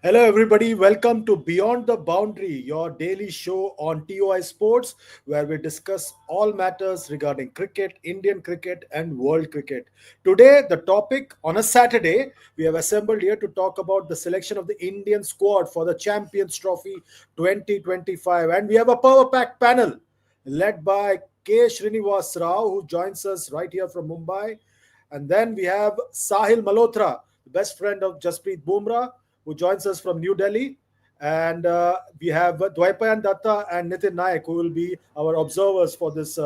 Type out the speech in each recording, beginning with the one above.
Hello, everybody. Welcome to Beyond the Boundary, your daily show on TOI Sports, where we discuss all matters regarding cricket, Indian cricket, and world cricket. Today, the topic on a Saturday, we have assembled here to talk about the selection of the Indian squad for the Champions Trophy 2025. And we have a power pack panel led by K. Srinivas Rao, who joins us right here from Mumbai. And then we have Sahil Malhotra, the best friend of Jasprit Bumrah, who joins us from New Delhi. And we have Dwaipayan Datta and Nitin Naik, who will be our observers for this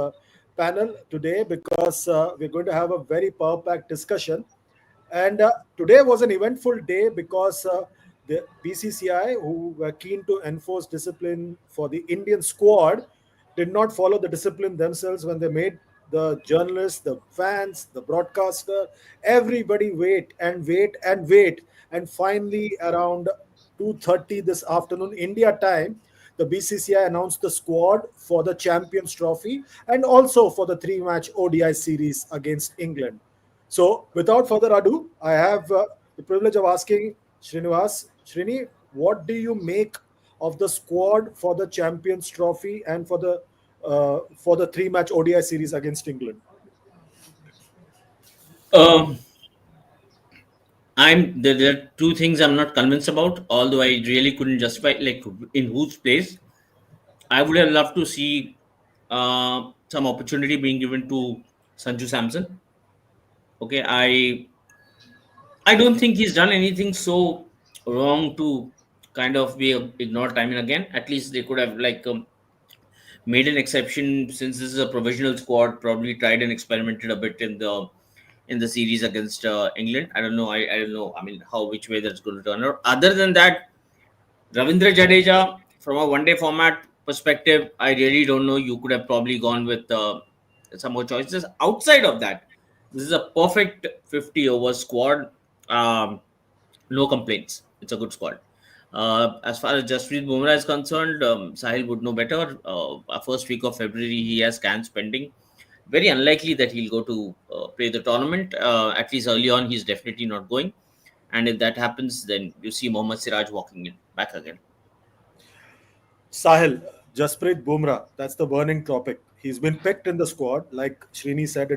panel today because we're going to have a very power packed discussion. And today was an eventful day because the BCCI, who were keen to enforce discipline for the Indian squad, did not follow the discipline themselves when they made the journalists, the fans, the broadcaster, everybody wait and wait and wait. And finally, around 2:30 this afternoon, India time, the BCCI announced the squad for the Champions Trophy and also for the three-match ODI series against England. So, without further ado, I have the privilege of asking Srinivas, Srini, what do you make of the squad for the Champions Trophy and for the three-match ODI series against England? Um, there are two things I'm not convinced about, although I really couldn't justify like in whose place. I would have loved to see some opportunity being given to Sanju Samson. Okay, I don't think he's done anything so wrong to kind of be ignored time and again. At least they could have made an exception since this is a provisional squad. Probably tried and experimented a bit in the series against England. I don't know. I don't know. I mean, how which way that's going to turn out. Other than that, Ravindra Jadeja, from a one day format perspective, I really don't know. You could have probably gone with some more choices. Outside of that, this is a perfect 50 over squad. Um, no complaints. It's a good squad. As far as Jasprit Bumrah is concerned, Sahil would know better. First week of February, he has scans pending. Very unlikely that he'll go to play the tournament. At least early on, he's definitely not going. And if that happens, then you see Mohammed Siraj walking in back again. Sahil, Jasprit Bumrah, that's the burning topic. He's been picked in the squad. Like Srini said,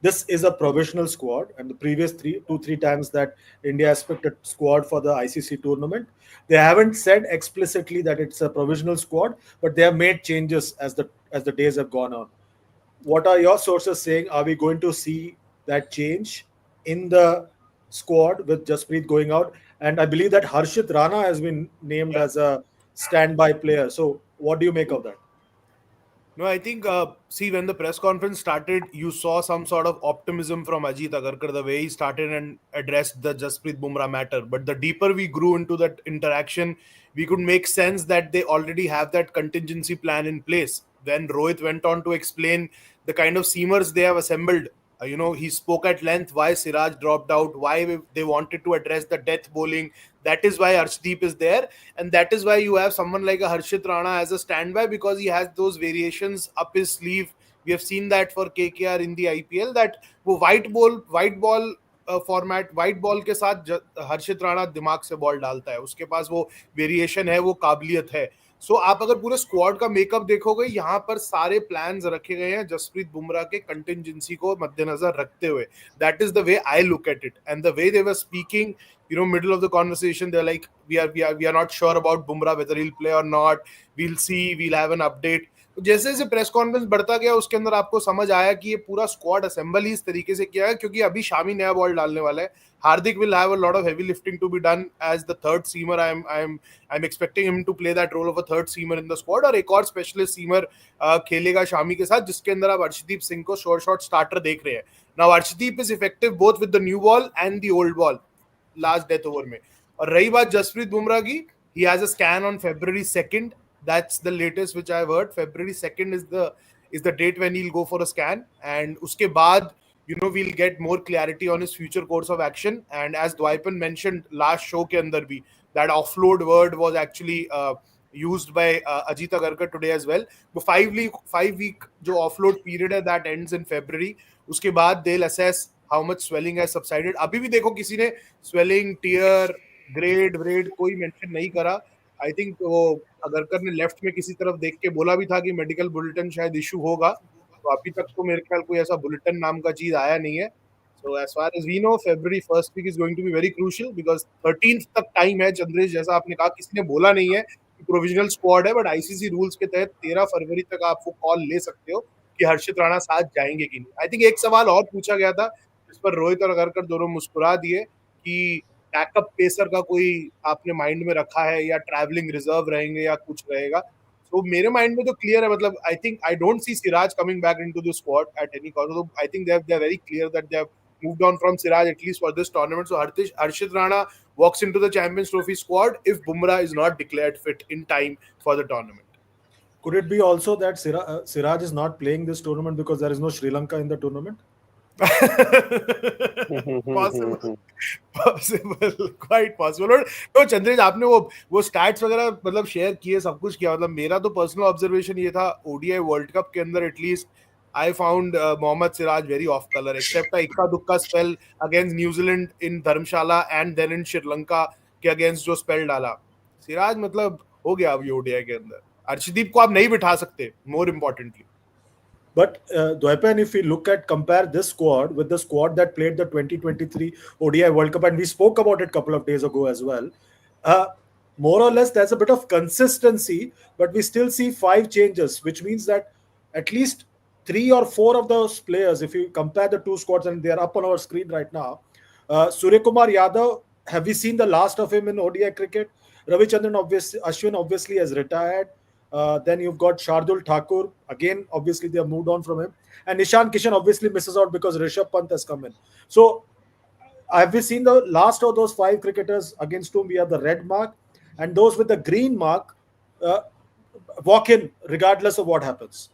this is a provisional squad, and the previous three times that India has picked a squad for the ICC tournament, they haven't said explicitly that it's a provisional squad, but they have made changes as the days have gone on. What are your sources saying? Are we going to see that change in the squad with Jasprit going out? And I believe that Harshit Rana has been named as a standby player. So, what do you make of that? No, I think, see, when the press conference started, you saw some sort of optimism from Ajit Agarkar, the way he started and addressed the Jasprit Bumrah matter. But the deeper we grew into that interaction, we could make sense that they already have that contingency plan in place. When Rohit went on to explain the kind of seamers they have assembled, he spoke at length why Siraj dropped out, why they wanted to address the death bowling. That is why Arshdeep is there, and that is why you have someone like a Harshit Rana as a standby, because he has those variations up his sleeve. We have seen that for KKR in the IPL, that वो white ball format white ball के साथ हर्षित राणा दिमाग से ball डालता है, उसके पास वो variation है, वो काबिलियत है. सो आप अगर पूरे स्क्वाड का मेकअप देखोगे, यहाँ पर सारे प्लान्स रखे गए हैं जसप्रीत बुमराह के कंटिजेंसी को मद्देनजर रखते हुए. That is the way I look at it, and the way they were speaking, middle of the conversation, they're like, we are not sure about Bumrah, whether he'll play or not. We'll see, we'll have an update. तो जैसे जैसे press conference बढ़ता गया, उसके अंदर आपको समझ आया कि ये पूरा स्क्वाड असेंबल ही इस तरीके से किया है, क्योंकि अभी शामी नया बॉल डालने वाला है. हार्दिक will have a lot of heavy lifting to be done as the third seamer. I'm expecting him to play that role of a third seamer in the squad, और एक और स्पेशलिस्ट सीमर खेलेगा शामी के साथ, जिसके अंदर आप अर्शदीप सिंह को शॉर्ट स्टार्टर देख रहे हैं. Now Arshdeep is effective both with the new ball and the old ball last death over में. और रही बात जसप्रीत बुमराह की, he has a scan on February 2nd. That's the latest which I've heard. February 2nd is the date when he'll go for a scan, and uske baad we'll get more clarity on his future course of action. And as Dwaipan mentioned last show ke andar bhi, that offload word was actually used by Ajit Agarkar today as well. The 5-week jo offload period hai, that ends in February. Uske baad they'll assess how much swelling has subsided. Abhi bhi dekho, kisi ne swelling, tear, grade व्रेड कोई mention नहीं करा. I think वो अगरकर ने left में किसी तरफ देख के बोला भी था कि मेडिकल बुलेटिन शायद इशू होगा, तो अभी तक तो मेरे ख्याल कोई ऐसा बुलेटिन नाम का चीज आया नहीं है. So as far as we know February first week is going to be very crucial because 13th तक टाइम है. चंद्रेश, जैसा आपने कहा, किसी ने बोला नहीं है कि प्रोविजनल स्क्वाड है, बट आईसीसी रूल्स के तहत 13 फरवरी तक आप वो कॉल ले सकते हो कि हर्षित राणा साथ जाएंगे कि नहीं. आई थिंक एक सवाल और पूछा गया था जिस पर रोहित और अगरकर दोनों मुस्कुरा दिए कि बैकअप पेसर का कोई आपने माइंड में रखा है या ट्रैवलिंग रिजर्व रहेंगे या कुछ रहेगा. तो मेरे माइंड में तो क्लियर है. मतलब I think I don't see Siraj coming back into the squad at any cost. तो I think they are very clear that they have moved on from Siraj at least for this tournament. So Harshit Rana walks into the Champions Trophy squad if Bumrah is not declared fit in time for the tournament. Could it be also that Siraj is not playing this tournament because there is no Sri Lanka in the tournament? Possible. Possible, quite possible. तो चंद्रेश, आपने वो stats वगैरह मतलब share किए, सब कुछ किया. मतलब मेरा तो पर्सनल ऑब्जर्वेशन ये था, ओडीआई वर्ल्ड कप के अंदर at least I found Mohammed Siraj very off colour, except इक्का दुक्का spell against New Zealand in Dharamshala and then in Sri Lanka के अगेंस्ट जो स्पेल डाला सिराज, मतलब हो गया अभी ओडीआई के अंदर. अर्शदीप को आप नहीं बिठा सकते, more importantly. But Dwaipan, if we compare this squad with the squad that played the 2023 ODI World Cup, and we spoke about it a couple of days ago as well, more or less there's a bit of consistency, but we still see 5 changes, which means that at least 3 or 4 of those players, if you compare the two squads, and they are up on our screen right now, Suryakumar Yadav, have we seen the last of him in ODI cricket? Ravichandran, Ashwin obviously has retired. Then you've got Shardul Thakur. Again, obviously, they have moved on from him. And Nishan Kishan obviously misses out because Rishabh Pant has come in. So, have we seen the last of those 5 cricketers against whom we have the red mark? And those with the green mark uh, walk in regardless of what happens.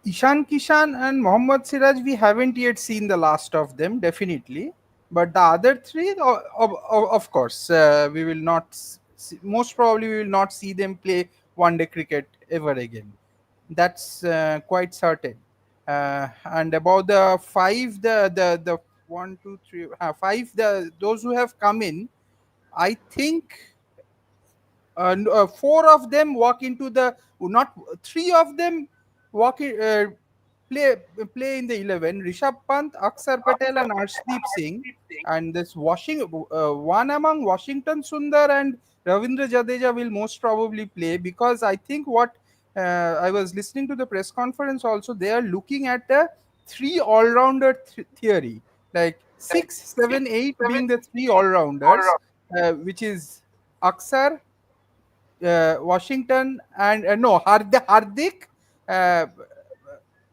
Ishan Kishan and Mohammed Siraj, we haven't yet seen the last of them, definitely. But the other three, of course, we will not. Most probably, we will not see them play one-day cricket ever again. That's quite certain. And about the five, the 1, 2, 3, 5, those who have come in, I think 4 of them walk into the not 3 of them walk in, play in the 11. Rishabh Pant, Akshar Patel, and Arshdeep Singh, and this one among Washington Sundar and Ravindra Jadeja will most probably play, because I think what I was listening to the press conference also, they are looking at the 3 all-rounder theory, like 6, 7, 8 being the 3 all-rounders, which is Akshar, Washington, and no, Hardik, uh,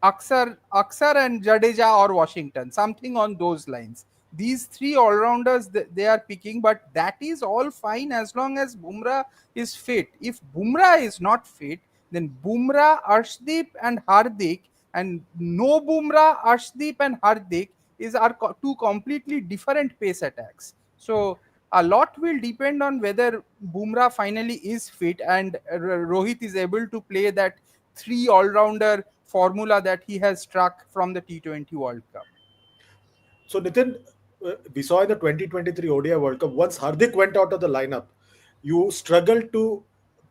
Akshar and Jadeja or Washington, something on those lines. These 3 all-rounders they are picking, but that is all fine as long as Bumrah is fit. If Bumrah is not fit, then Bumrah, Arshdeep, and Hardik, and no Bumrah, Arshdeep, and Hardik are 2 completely different pace attacks. So a lot will depend on whether Bumrah finally is fit and Rohit is able to play that 3 all-rounder formula that he has struck from the T20 World Cup. So, Nitin, we saw in the 2023 ODI World Cup, once Hardik went out of the lineup, you struggled to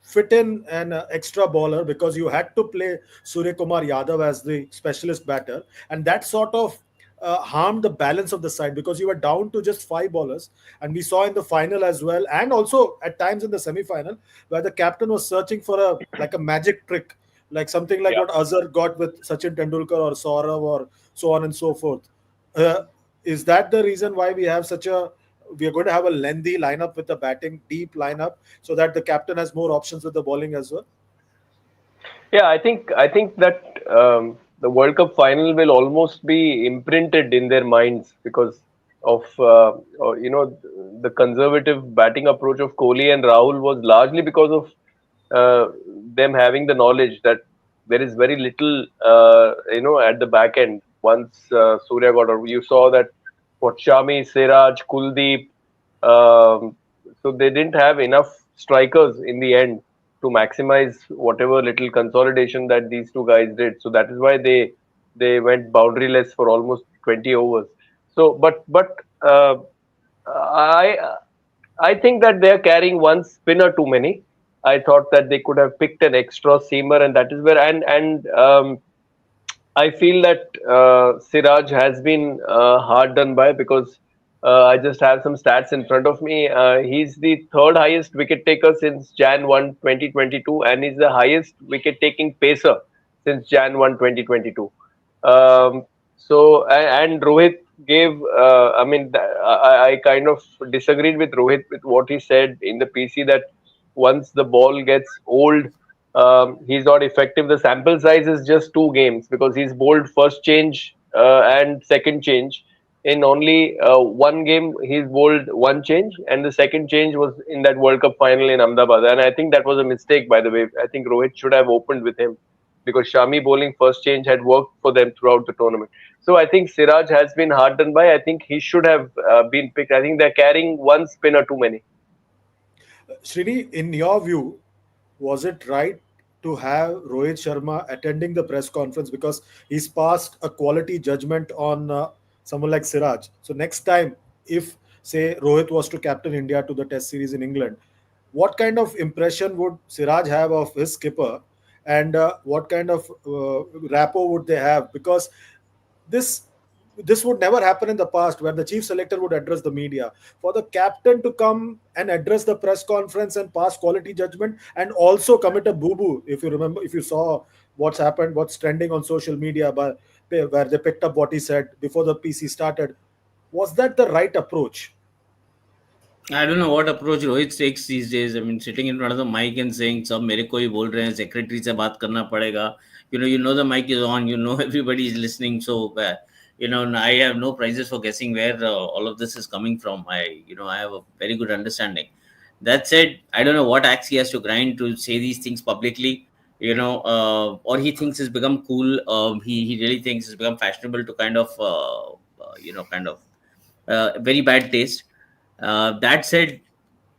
fit in an extra bowler because you had to play Surya Kumar Yadav as the specialist batter. And that sort of harmed the balance of the side because you were down to just 5 bowlers. And we saw in the final as well, and also at times in the semi-final, where the captain was searching for a magic trick, like something like what Azhar got with Sachin Tendulkar or Saurav or so on and so forth. Uh, is that the reason why we are going to have a lengthy lineup with the batting, deep lineup, so that the captain has more options with the bowling as well? Yeah, I think that the World Cup final will almost be imprinted in their minds because of the conservative batting approach of Kohli and Rahul was largely because of them having the knowledge that there is very little at the back end once Surya got out. You saw that what Shami, Siraj, Kuldeep, so they didn't have enough strikers in the end to maximize whatever little consolidation that these two guys did. So that is why they went boundaryless for almost 20 overs. So, but I I think that they are carrying one spinner too many. I thought that they could have picked an extra seamer, and that is where and I feel that Siraj has been hard done by, because I just have some stats in front of me. He's the third highest wicket taker since Jan 1, 2022, and he's the highest wicket taking pacer since Jan 1, 2022. Um, and Rohit gave, I mean, I kind of disagreed with Rohit with what he said in the PC, that once the ball gets old, he's not effective. The sample size is just two games, because he's bowled first change and second change. In only one game, he's bowled one change, and the second change was in that World Cup final in Ahmedabad. And I think that was a mistake, by the way. I think Rohit should have opened with him, because Shami bowling first change had worked for them throughout the tournament. So I think Siraj has been hard done by. I think he should have been picked. I think they're carrying one spinner too many. Srini, in your view, was it right to have Rohit Sharma attending the press conference because he's passed a quality judgment on someone like Siraj? So next time, if say Rohit was to captain India to the Test series in England, what kind of impression would Siraj have of his skipper, and what kind of rapport would they have? Because this this would never happen in the past, where the chief selector would address the media. For the captain to come and address the press conference and pass quality judgment and also commit a boo-boo, if you remember, if you saw what's happened, what's trending on social media, but where they picked up what he said before the PC started, was that the right approach? I don't know what approach Rohit takes these days. I mean, sitting in front of the mic and saying, "सब मेरे को ही बोल रहे हैं, secretary से बात करना पड़ेगा." You know the mic is on. You know everybody is listening. So, I have no prizes for guessing where all of this is coming from. I have a very good understanding. That said, I don't know what axe he has to grind to say these things publicly. Or he thinks it's become cool. He really thinks it's become fashionable to kind of very bad taste. That said,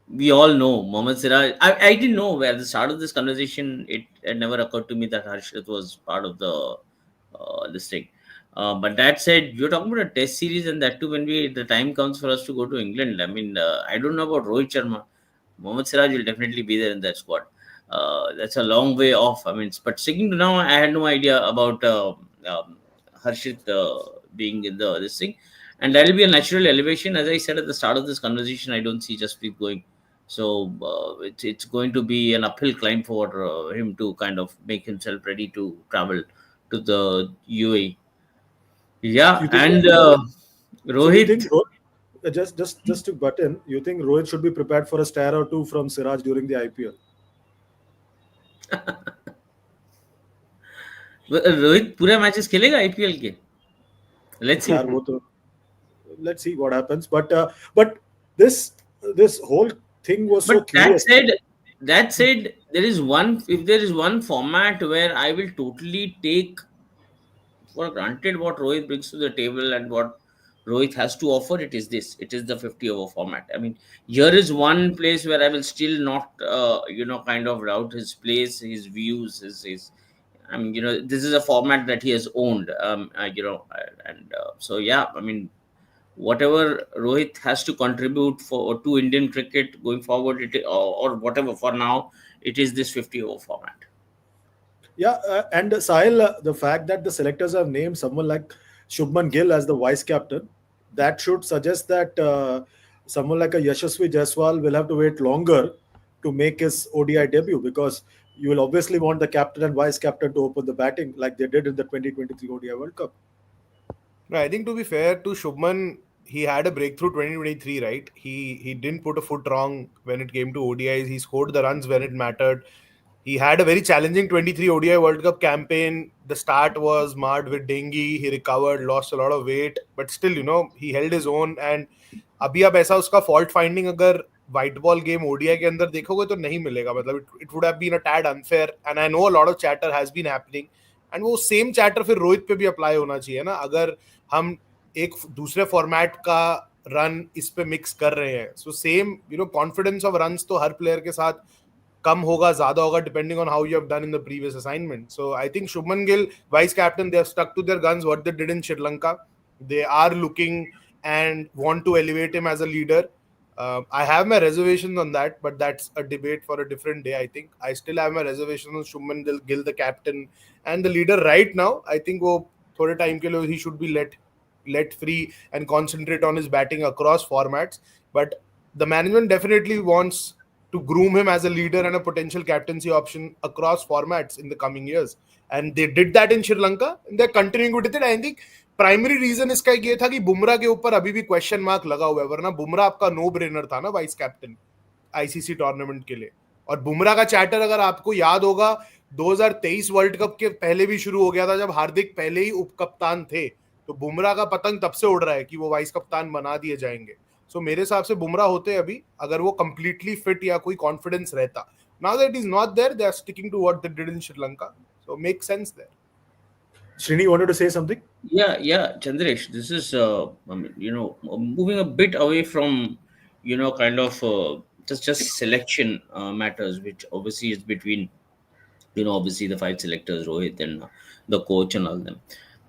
we all know Mohammed Siraj. I didn't know where the start of this conversation. It had never occurred to me that Harshit was part of the this thing. But that said, you're talking about a test series, and that too when the time comes for us to go to England. I mean, I don't know about Rohit Sharma. Mohammed Siraj will definitely be there in that squad. That's a long way off. I mean, but sticking to now, I had no idea about Harshit being in the this thing, and that will be a natural elevation. As I said at the start of this conversation, I don't see Jasprit going. So it's going to be an uphill climb for him to kind of make himself ready to travel to the UAE. Yeah, You think and so? You think Rohit. just to butt in, you think Rohit should be prepared for a stare or two from Siraj during the IPL? Rohit पूरा matches खेलेगा IPL के. Let's see. यार वो तो let's see what happens. But this whole thing was so But that curious. said, there is one. If there is one format where I will totally take for granted what Rohit brings to the table and what Rohit has to offer, it is this. It is the 50 over format. I mean, here is one place where I will still not, kind of doubt his place, his views, his. I mean, this is a format that he has owned. And so yeah, I mean, whatever Rohit has to contribute for to Indian cricket going forward, or whatever for now, it is this 50 over format. Yeah, and Sahil, the fact that the selectors have named someone like Shubman Gill as the vice captain, that should suggest that someone like a Yashasvi Jaiswal will have to wait longer to make his ODI debut, because you will obviously want the captain and vice captain to open the batting like they did in the 2023 ODI World Cup. No, I think to be fair to Shubman, he had a breakthrough 2023, right? He didn't put a foot wrong when it came to ODIs. He scored the runs when it mattered. He had a very challenging 23 ODI World Cup campaign. The start was marred with dengue. He recovered, lost a lot of weight, but still, he held his own. And अभी आप ऐसा उसका fault finding अगर white ball game ODI के अंदर देखोगे तो नहीं मिलेगा. मतलब it would have been a tad unfair. And I know a lot of chatter has been happening. And वो सेम चैटर फिर रोहित पे भी अप्लाई होना चाहिए ना. अगर हम एक दूसरे फॉर्मेट का रन इस पे मिक्स कर रहे हैं, so same confidence of runs तो हर प्लेयर के साथ कम होगा, ज्यादा होगा, depending on how you have done in the previous assignment. So I think Shubman Gill vice captain, they have stuck to their guns what they did in Sri Lanka. They are looking and want to elevate him as a leader. I have my reservations on that, but that's a debate for a different day. I think I still have my reservations on Shubman Gill, the captain and the leader right now. I think वो थोड़े time के लिए he should be let free and concentrate on his batting across formats. But the management definitely wants to groom him as a leader and a potential captaincy option across formats in the coming years. And they did that in Sri Lanka, and they're continuing with it. I think primary reason इसका ये था कि बुमराह के ऊपर अभी भी question mark लगा हुआ है, वरना बुमराह आपका नो ब्रेनर था ना वाइस कैप्टन आईसीसी टूर्नामेंट के लिए. और बुमराह का चैटर अगर आपको याद होगा 2023 वर्ल्ड कप के पहले भी शुरू हो गया था, जब हार्दिक पहले ही उप कप्तान थे. तो बुमराह का पतंग तब से उड़ रहा है कि वो वाइस कप्तान बना दिए जाएंगे. सो मेरे हिसाब से बुमराह होते अभी, अगर वो कंप्लीटली फिट या कोई कॉन्फिडेंस रहता. Now that is not there, they are sticking to what they did in Sri Lanka. So make sense there. Srini wanted to say something. Yeah, Chandresh, this is, I mean, moving a bit away from, kind of just selection matters, which obviously is between, obviously the five selectors, Rohit and the coach and all them.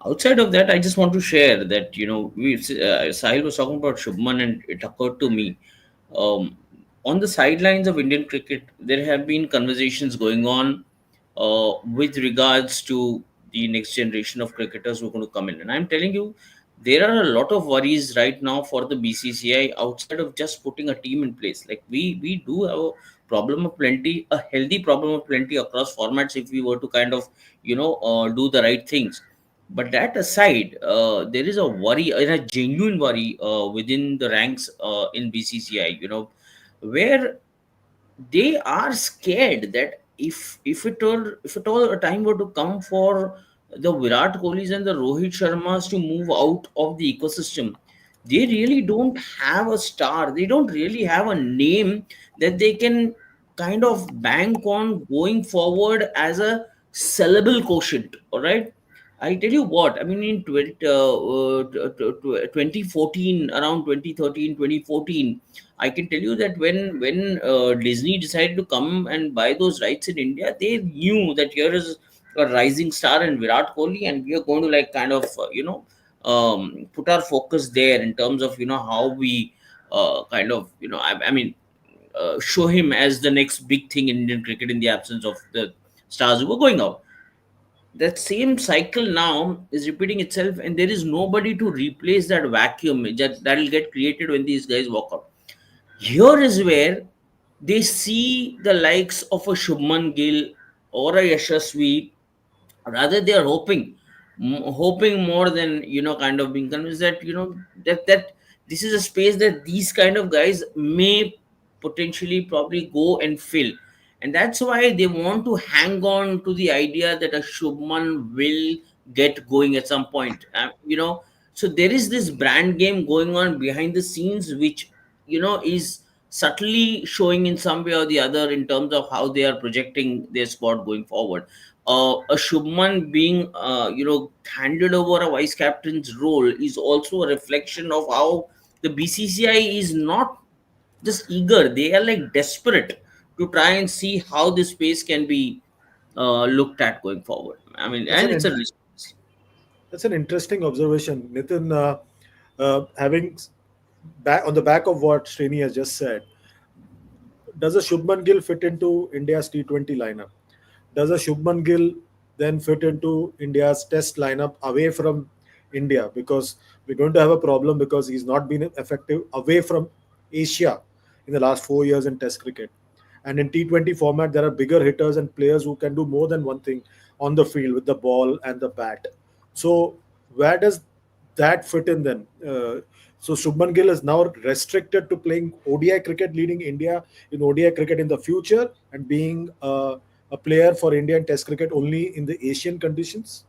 Outside of that, I just want to share that, Sahil was talking about Shubman, and it occurred to me. Um, on the sidelines of Indian cricket, there have been conversations going on with regards to the next generation of cricketers who are going to come in. And I'm telling you, there are a lot of worries right now for the BCCI outside of just putting a team in place. Like we do have a problem of plenty, a healthy problem of plenty across formats if we were to kind of do the right things. But that aside, there is a worry, a genuine worry within the ranks in BCCI. Where they are scared that if at all a time were to come for the Virat Kohlis and the Rohit Sharmas to move out of the ecosystem, they really don't have a star. They don't really have a name that they can kind of bank on going forward as a sellable quotient. All right. I tell you what, I mean, in 2014, around 2013, 2014, I can tell you that when Disney decided to come and buy those rights in India, they knew that here is a rising star in Virat Kohli, and we are going to like kind of put our focus there in terms of how we kind of I mean show him as the next big thing in Indian cricket in the absence of the stars who were going out. That same cycle now is repeating itself, and there is nobody to replace that vacuum that will get created when these guys walk out. Here is where they see the likes of a Shubman Gill or a Yashasvi. Rather, they are hoping more than kind of being convinced that that this is a space that these kind of guys may potentially probably go and fill. And that's why they want to hang on to the idea that a Shubman will get going at some point. So there is this brand game going on behind the scenes, which is subtly showing in some way or the other in terms of how they are projecting their squad going forward. A Shubman being handed over a vice captain's role is also a reflection of how the BCCI is not just eager; they are like desperate to try and see how this space can be looked at going forward. I mean, That's and an it's a in- risk. that's an interesting observation, Nitin. Having back on the back of what Srini has just said, does a Shubman Gill fit into India's T20 lineup? Does a Shubman Gill then fit into India's test lineup away from India? Because we're going to have a problem because he's not been effective away from Asia in the last 4 years in test cricket. And in T20 format, there are bigger hitters and players who can do more than one thing on the field with the ball and the bat. So where does that fit in then? So Shubman Gill is now restricted to playing ODI cricket, leading India in ODI cricket in the future, and being a player for India in Test cricket only in the Asian conditions.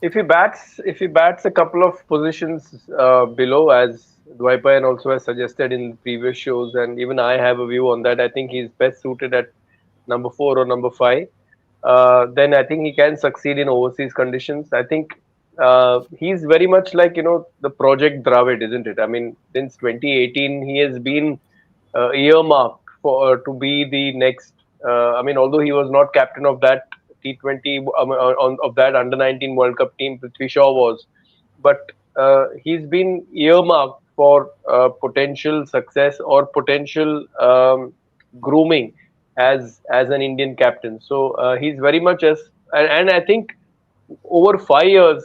If he bats a couple of positions below, as Dwaipayan also has suggested in previous shows, and even I have a view on that. I think he's best suited at number 4 or number 5. Then I think he can succeed in overseas conditions. I think he's very much like the Project Dravid, isn't it? I mean, since 2018, he has been earmarked for to be the next. I mean, although he was not captain of that T20 of that under 19 World Cup team, Prithvi Shaw was, but he's been earmarked for potential success or potential grooming as an Indian captain. So he's very much as, and I think over 5 years,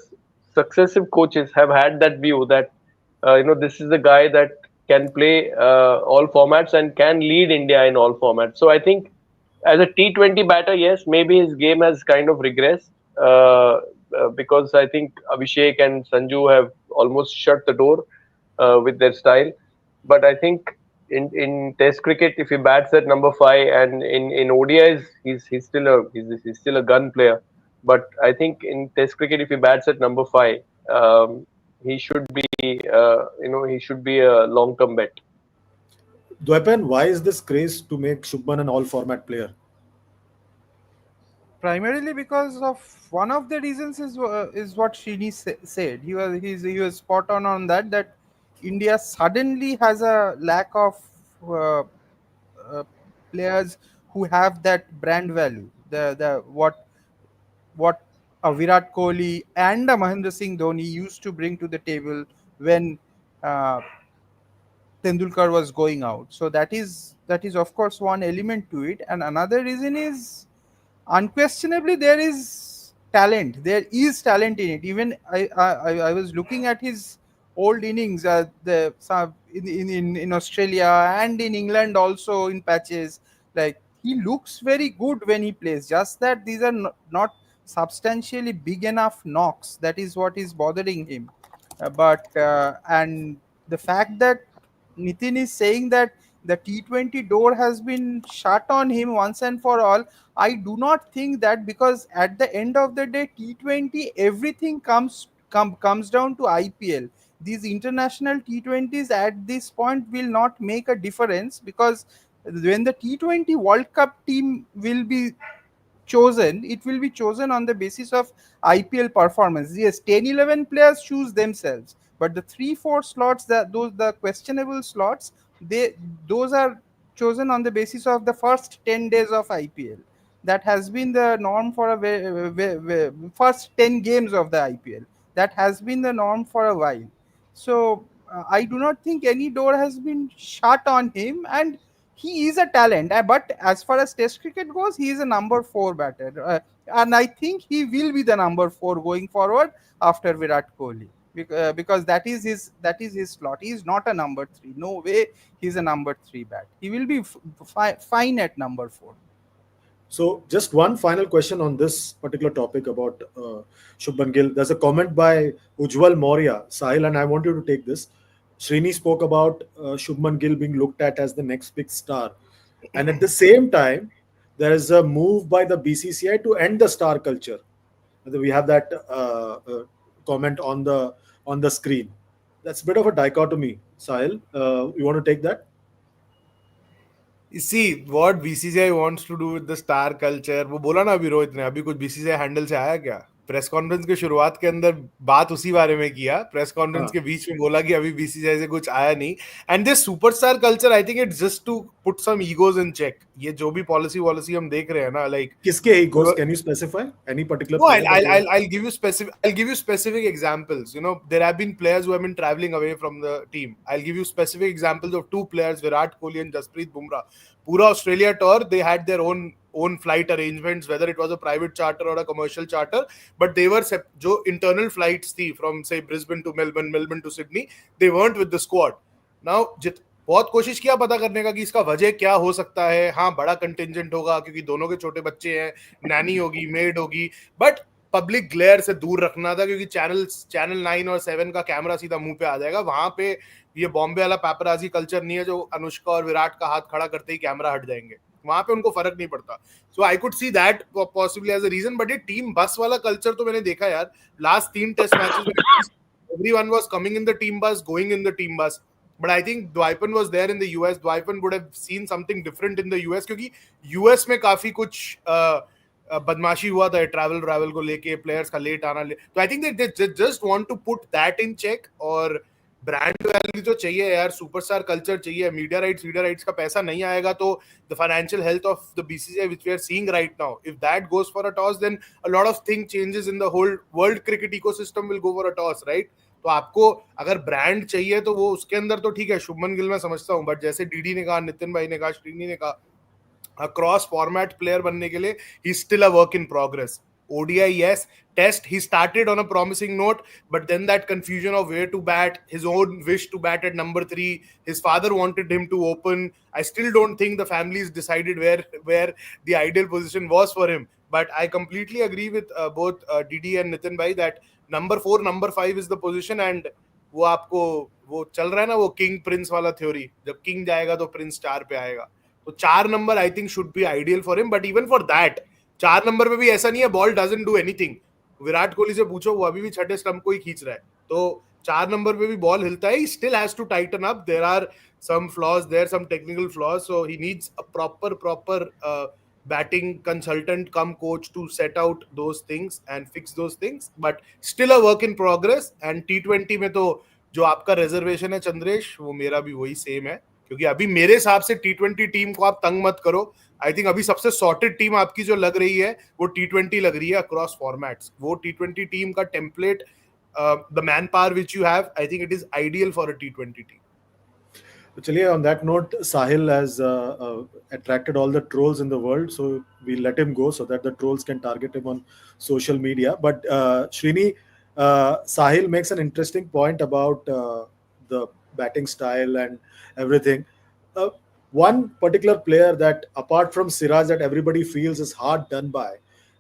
successive coaches have had that view that this is a guy that can play all formats and can lead India in all formats. So I think as a T20 batter, yes, maybe his game has kind of regressed because I think Abhishek and Sanju have almost shut the door with their style. But I think in Test cricket, if he bats at number five, and in ODIs, he's still a gun player. But I think in Test cricket, if he bats at number five, he should be he should be a long term bet. Dwepen, why is this craze to make Shubman an all format player? Primarily because of one of the reasons is what Srini said. He was spot on that, that India suddenly has a lack of uh, players who have that brand value. The what a Virat Kohli and a Mahendra Singh Dhoni used to bring to the table when uh, Tendulkar was going out. So that is of course one element to it, and another reason is unquestionably there is talent in it. Even I was looking at his old innings the some in Australia and in England also in patches. Like, he looks very good when he plays, just that these are not substantially big enough knocks. That is what is bothering him. But and the fact that Nitin is saying that the T20 door has been shut on him once and for all, I do not think that, because at the end of the day, T20, everything comes down to IPL. These international T20s at this point will not make a difference, because when the T20 World Cup team will be chosen, it will be chosen on the basis of IPL performance. Yes, 10, 11 players choose themselves, but the 3, 4 slots, that those the questionable slots, those are chosen on the basis of the first 10 days of IPL. That has been the norm for first 10 games of the IPL. That has been the norm for a while. So I do not think any door has been shut on him, and he is a talent. But as far as Test cricket goes, he is a number 4 batter, and I think he will be the number 4 going forward after Virat Kohli, because that is his slot. He is not a number 3. No way, he's a number 3 bat. He will be fine at number 4. So, just one final question on this particular topic about Shubman Gill. There's a comment by Ujwal Maurya, Sahil, and I want you to take this. Srini spoke about Shubman Gill being looked at as the next big star. And at the same time, there is a move by the BCCI to end the star culture. We have that comment on the screen. That's a bit of a dichotomy. Sahil, you want to take that? You see what BCCI wants to do with the star culture. वो बोला ना अभी रोहित ने, अभी कुछ BCCI handle से आया क्या? प्रेस कॉन्फ्रेंस के शुरुआत के अंदर बात उसी बारे में किया. प्रेस कॉन्फ्रेंस के बीच में बोला कि अभी BCCI से कुछ आया नहीं. And this superstar culture, I think it's just to put some egos in check. ये जो भी पॉलिसी हम देख रहे हैं ना, लाइक किसके egos? Can you specify any particular no, player that you- I'll give you specific. I'll give you specific examples. You know, there have been players who have been traveling away from the team. I'll give you specific examples of 2 players, Virat Kohli and Jasprit Bumrah. Pura Australia tour, they had their own flight arrangements, whether it was a private charter or a commercial charter. But they were जो internal flights थी from say Brisbane to Melbourne, Melbourne to Sydney. They weren't with the squad. Now बहुत कोशिश किया पता करने का कि इसका वजह क्या हो सकता है. हाँ, बड़ा कंटिंजेंट होगा क्योंकि दोनों के छोटे बच्चे हैं, नैनी होगी, मेड होगी, बट पब्लिक ग्लेयर से दूर रखना था क्योंकि चैनल 9 और 7 का कैमरा सीधा मुंह पे आ जाएगा. वहां पे ये बॉम्बे वाला पैपराजी कल्चर नहीं है जो अनुष्का और विराट का हाथ खड़ा करते ही कैमरा हट जाएंगे. वहां पे उनको फर्क नहीं पड़ता. So I could see that possibly as a reason. But ये टीम बस वाला कल्चर तो मैंने देखा यार, लास्ट 3 टेस्ट मैचेस में everyone was coming in the team bus, going in the team bus. But I think Dwaipan was there in the US. Dwaipan would have seen something different in the US क्योंकि US में काफी कुछ बदमाशी हुआ था travel को लेके, players का लेट आना. तो I think they just want to put that in check. और ब्रांड वैल्यू तो चाहिए यार, सुपरस्टार कल्चर चाहिए. मीडिया राइट्स का पैसा नहीं आएगा तो the financial health of the BCCI which we are seeing right now, if that goes for a toss, then a lot of thing changes in the whole world cricket ecosystem will go for a toss, right? तो आपको अगर brand चाहिए तो वो उसके अंदर तो ठीक है, शुभमन गिल मैं समझता हूँ, बट जैसे डीडी ने कहा, नितिन भाई ने कहा, श्रीनी ने कहा, क्रॉस फॉर्मेट प्लेयर बनने के लिए he still a work in progress. ODI, yes. Test, he started on a promising note, but then that confusion of where to bat, his own wish to bat at number 3, his father wanted him to open. I still don't think the family's decided where the ideal position was for him. But I completely agree with both Didi and Nitin bhai that number 4, number 5 is the position, and वो आपको वो चल रहा है ना, वो king Prince वाला theory, जब किंग जाएगा तो प्रिंस 4 पे आएगा. तो 4 number I think should be ideal for him. But even for that 4 number पे भी ऐसा नहीं है ball doesn't do anything. Virat Kohli से पूछो, वो अभी भी छठे स्टंप को ही खींच रहा है. तो 4 नंबर पे भी बॉल हिलता है. He still has to tighten up. There are some flaws there, some technical flaws, so he needs a proper batting consultant come coach to set out those things and fix those things, but still a work in progress. And T20 में तो जो आपका reservation है चंद्रेश, वो मेरा भी वही same है, क्योंकि अभी मेरे हिसाब से T20 टीम को आप तंग मत करो. आई थिंक अभी सबसे सॉर्टेड टीम आपकी जो लग रही है वो T20 लग रही है अक्रॉस फॉर्मेट्स. वो T20 टीम का template, the man power which you have, I think it is ideal for a T20 team. तो चलिए, on that note, Sahil has attracted all the trolls in the world, so we let him go so that the trolls can target him on social media. But Srini, Sahil makes an interesting point about the batting style and everything. Uh, One particular player that, apart from Siraj, that everybody feels is hard done by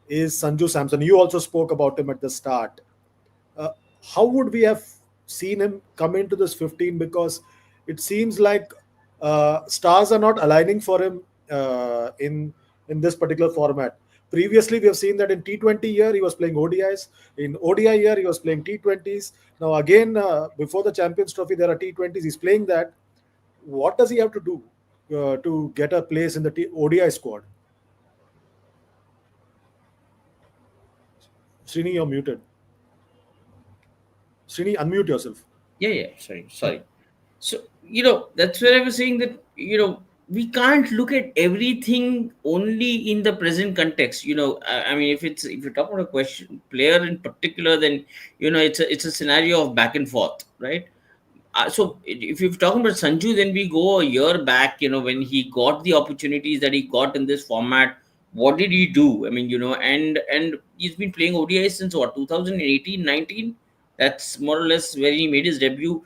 is Sanju Samson. You also spoke about him at the start. uh, how would we have seen him come into this 15? Because it seems like stars are not aligning for him in this particular format. Previously, we have seen that in T20 year he was playing ODIs. In ODI year he was playing T20s. Now again, before the Champions Trophy, there are T20s. He's playing that. What does he have to do to get a place in the ODI squad? Srini, you're muted. Srini, unmute yourself. Yeah, sorry. So, that's where I was saying that, we can't look at everything only in the present context. I mean, if you're talking about a question player in particular, then, it's a scenario of back and forth, right? So if you're talking about Sanju, then we go a year back, when he got the opportunities that he got in this format. What did he do? I mean, and he's been playing ODI since what, 2018, 19? That's more or less where he made his debut.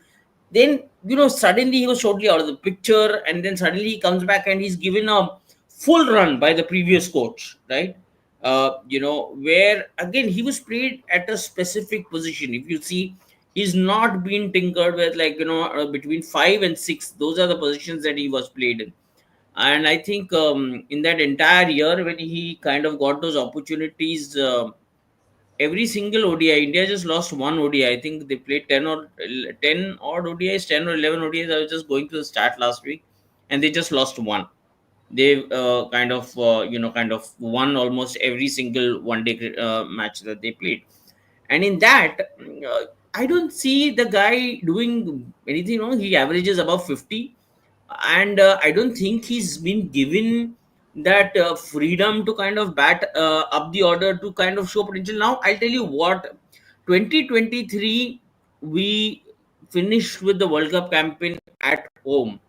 Then, suddenly he was totally out of the picture, and then suddenly he comes back and he's given a full run by the previous coach, right? Where again he was played at a specific position. If you see, he's not been tinkered with, like, between 5 and 6. Those are the positions that he was played in. And I think, in that entire year, when he kind of got those opportunities, every single ODI, India just lost one ODI. I think they played 10 odd ODIs, 10 or 11 ODIs. I was just going to the stat last week, and they just lost one. They kind of won almost every single one day match that they played. And in that, I don't see the guy doing anything wrong. He averages above 50, and I don't think he's been given that freedom to kind of bat up the order to kind of show potential. Now I'll tell you what, 2023, we finished with the World Cup campaign at home.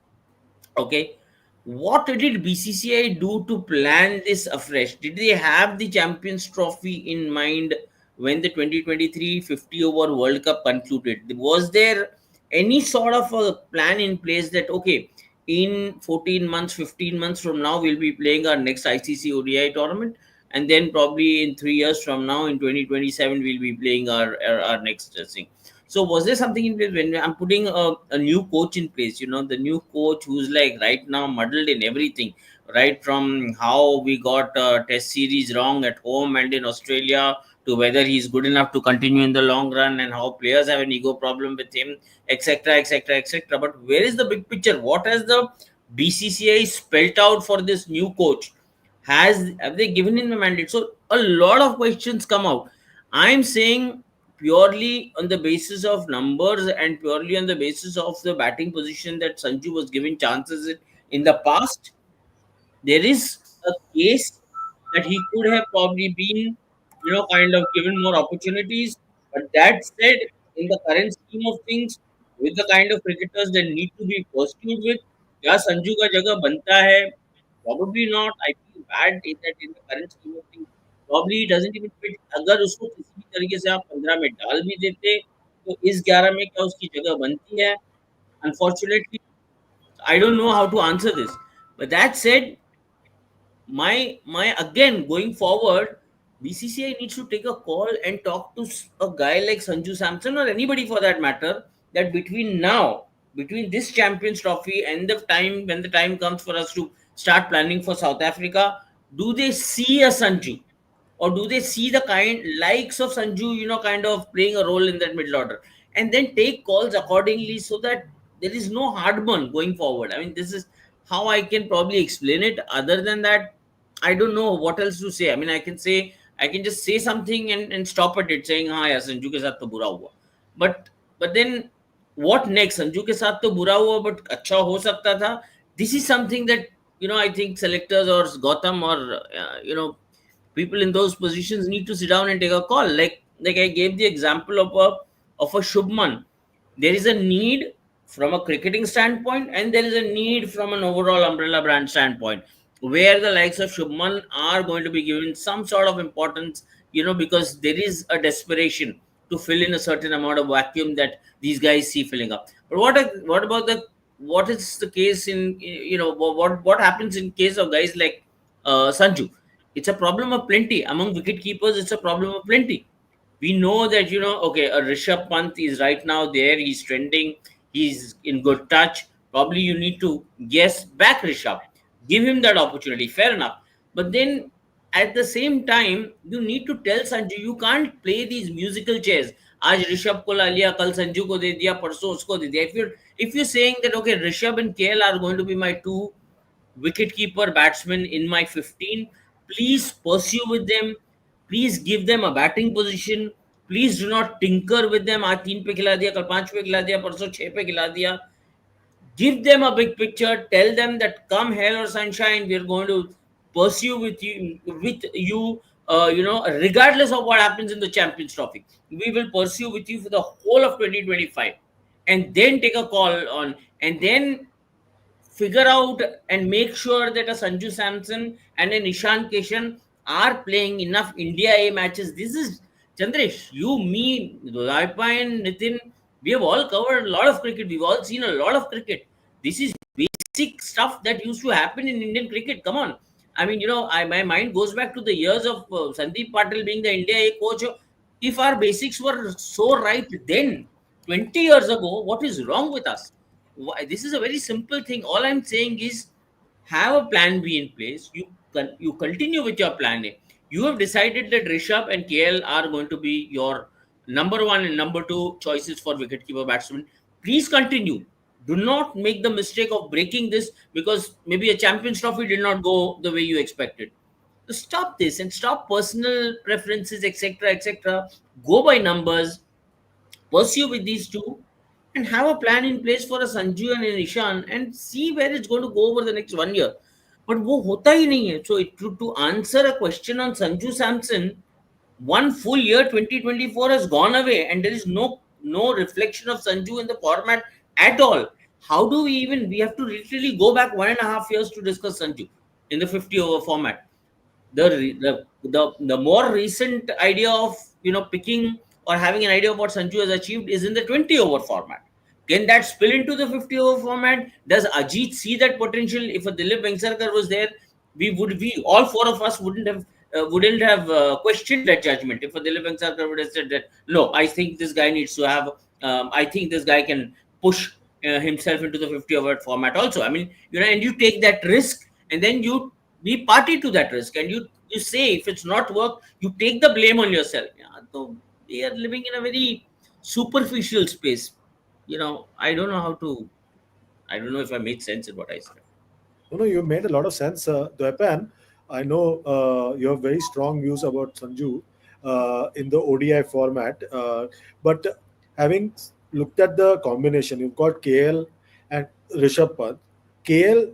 Okay, what did BCCI do to plan this afresh? Did they have the Champions Trophy in mind when the 2023 50 over World Cup concluded? Was there any sort of a plan in place that, okay, in 14 months, 15 months from now, we'll be playing our next ICC ODI tournament, and then probably in 3 years from now, in 2027, we'll be playing our next thing? So was there something in place when I'm putting a new coach in place? The new coach who's like right now muddled in everything, right from how we got Test series wrong at home and in Australia, to whether he's good enough to continue in the long run, and how players have an ego problem with him, etc., etc., etc. But where is the big picture? What has the BCCI spelt out for this new coach? Have they given him a mandate? So a lot of questions come out. I'm saying, purely on the basis of numbers and purely on the basis of the batting position that Sanju was given chances in the past, there is a case that he could have probably been, kind of given more opportunities. But that said, in the current scheme of things, with the kind of cricketers that need to be pursued with, क्या संजू का जगह बनता है? Probably not. I feel bad that in the current scheme of things, probably he doesn't even fit. अगर उसको किसी भी तरीके से आप 15 में डाल भी देते, तो इस 11 में क्या उसकी जगह बनती है? Unfortunately, I don't know how to answer this. But that said, my again going forward, BCCI needs to take a call and talk to a guy like Sanju Samson or anybody for that matter. That between now, between this Champions Trophy and the time when the time comes for us to start planning for South Africa, do they see a Sanju? Or do they see the kind likes of Sanju, kind of playing a role in that middle order, and then take calls accordingly so that there is no heartburn going forward. I mean, this is how I can probably explain it. Other than that, I don't know what else to say. I mean, I can just say something and stop at it, saying, "हाँ यार, संजू के साथ तो बुरा हुआ." But then what next? Sanju के साथ तो बुरा हुआ, but अच्छा हो सकता था. This is something that I think selectors or Gotham or people in those positions need to sit down and take a call. Like I gave the example of a Shubman. There is a need from a cricketing standpoint, and there is a need from an overall umbrella brand standpoint, where the likes of Shubman are going to be given some sort of importance, because there is a desperation to fill in a certain amount of vacuum that these guys see filling up. But what is the case in what happens in case of guys like Sanju? It's a problem of plenty among wicket keepers. It's a problem of plenty. We know that okay, a Rishabh Pant is right now there. He's trending. He's in good touch. Probably you need to guess back Rishabh. Give him that opportunity. Fair enough. But then at the same time, you need to tell Sanju you can't play these musical chairs. आज ऋषभ को ला लिया, कल संजू को दे दिया, परसों उसको दे दिया. If you're saying that okay, Rishabh and KL are going to be my two wicketkeeper batsmen in my 15, please pursue with them. Please give them a batting position. Please do not tinker with them. आज 3 पे खिला दिया, कल 5 पे खिला दिया, परसों 6 पे खिला दिया. Give them a big picture. Tell them that come hell or sunshine, we are going to pursue with you, regardless of what happens in the Champions Trophy. We will pursue with you for the whole of 2025, and then take a call on, and then figure out and make sure that a Sanju Samson and an Ishan Kishan are playing enough India A matches. This is Chandresh, you, me, Raipa and Nitin. We have all covered a lot of cricket. We've all seen a lot of cricket. This is basic stuff that used to happen in Indian cricket. Come on. I mean, my mind goes back to the years of Sandeep Patil being the India A coach. If our basics were so right then, 20 years ago, what is wrong with us? This is a very simple thing. All I'm saying is have a plan B in place. You continue with your plan A. You have decided that Rishabh and KL are going to be your number one and number two choices for wicketkeeper batsmen. Please continue. Do not make the mistake of breaking this because maybe a Champions Trophy did not go the way you expected. So stop this and stop personal preferences, etc., etc. Go by numbers, pursue with these two, and have a plan in place for a Sanju and an Ishan and see where it's going to go over the next 1 year. But वो होता ही नहीं है. So to answer a question on Sanju Samson, one full year 2024 has gone away and there is no reflection of Sanju in the format at all. How do we have to literally go back 1.5 years to discuss Sanju in the 50 over format. The more recent idea of picking or having an idea of what Sanju has achieved is in the 20 over format. Can that spill into the 50 over format? Does Ajit see that potential? If a Dilip Vengsarkar was there, we all four of us wouldn't have questioned that judgment. If a Dilip Vengsarkar would have said that no, I think this guy needs to have, I think this guy can push himself into the 50 over format also. I mean, and you take that risk, and then you be party to that risk, and you say if it's not work, you take the blame on yourself. Yeah, so we are living in a very superficial space. I don't know how to. I don't know if I made sense in what I said. No, you made a lot of sense, Dwepan. I know you have very strong views about Sanju in the ODI format, but having looked at the combination, you've got KL and Rishabh Pant. KL,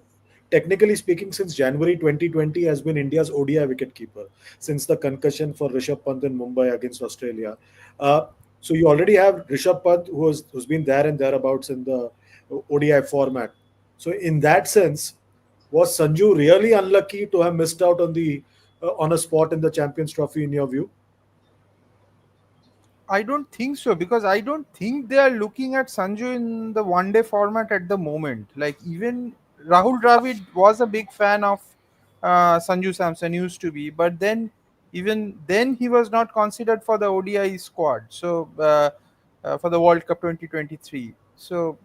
technically speaking, since January 2020, has been India's ODI wicketkeeper since the concussion for Rishabh Pant in Mumbai against Australia. Uh, So you already have Rishabh Pant, who's been there and thereabouts in the ODI format. So in that sense, was Sanju really unlucky to have missed out on the on a spot in the Champions Trophy in your view? I don't think so, because I don't think they are looking at Sanju in the one day format at the moment. Like, even Rahul Dravid was a big fan of Sanju Samson, used to be, but then even then he was not considered for the ODI squad. So for the World Cup 2023. So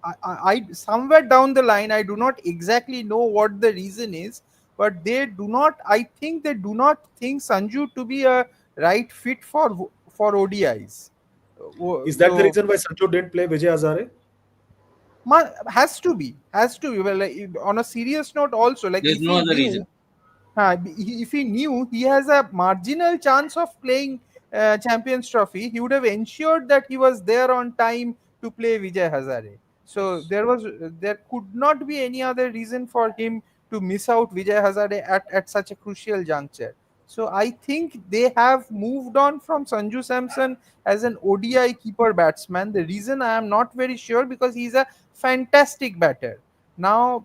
I somewhere down the line, I do not exactly know what the reason is, but they do not. I think they do not think Sanju to be a right fit for ODIs. Is that the So reason why Sanju didn't play Vijay Hazare? has to be. Well, like, on a serious note, also, like, There's if no he other reason. knew, if he knew he has a marginal chance of playing Champions Trophy, he would have ensured that he was there on time to play Vijay Hazare. So there could not be any other reason for him to miss out Vijay Hazare at such a crucial juncture. So I think they have moved on from Sanju Samson as an ODI keeper batsman. The reason I am not very sure, because he's a fantastic batter. Now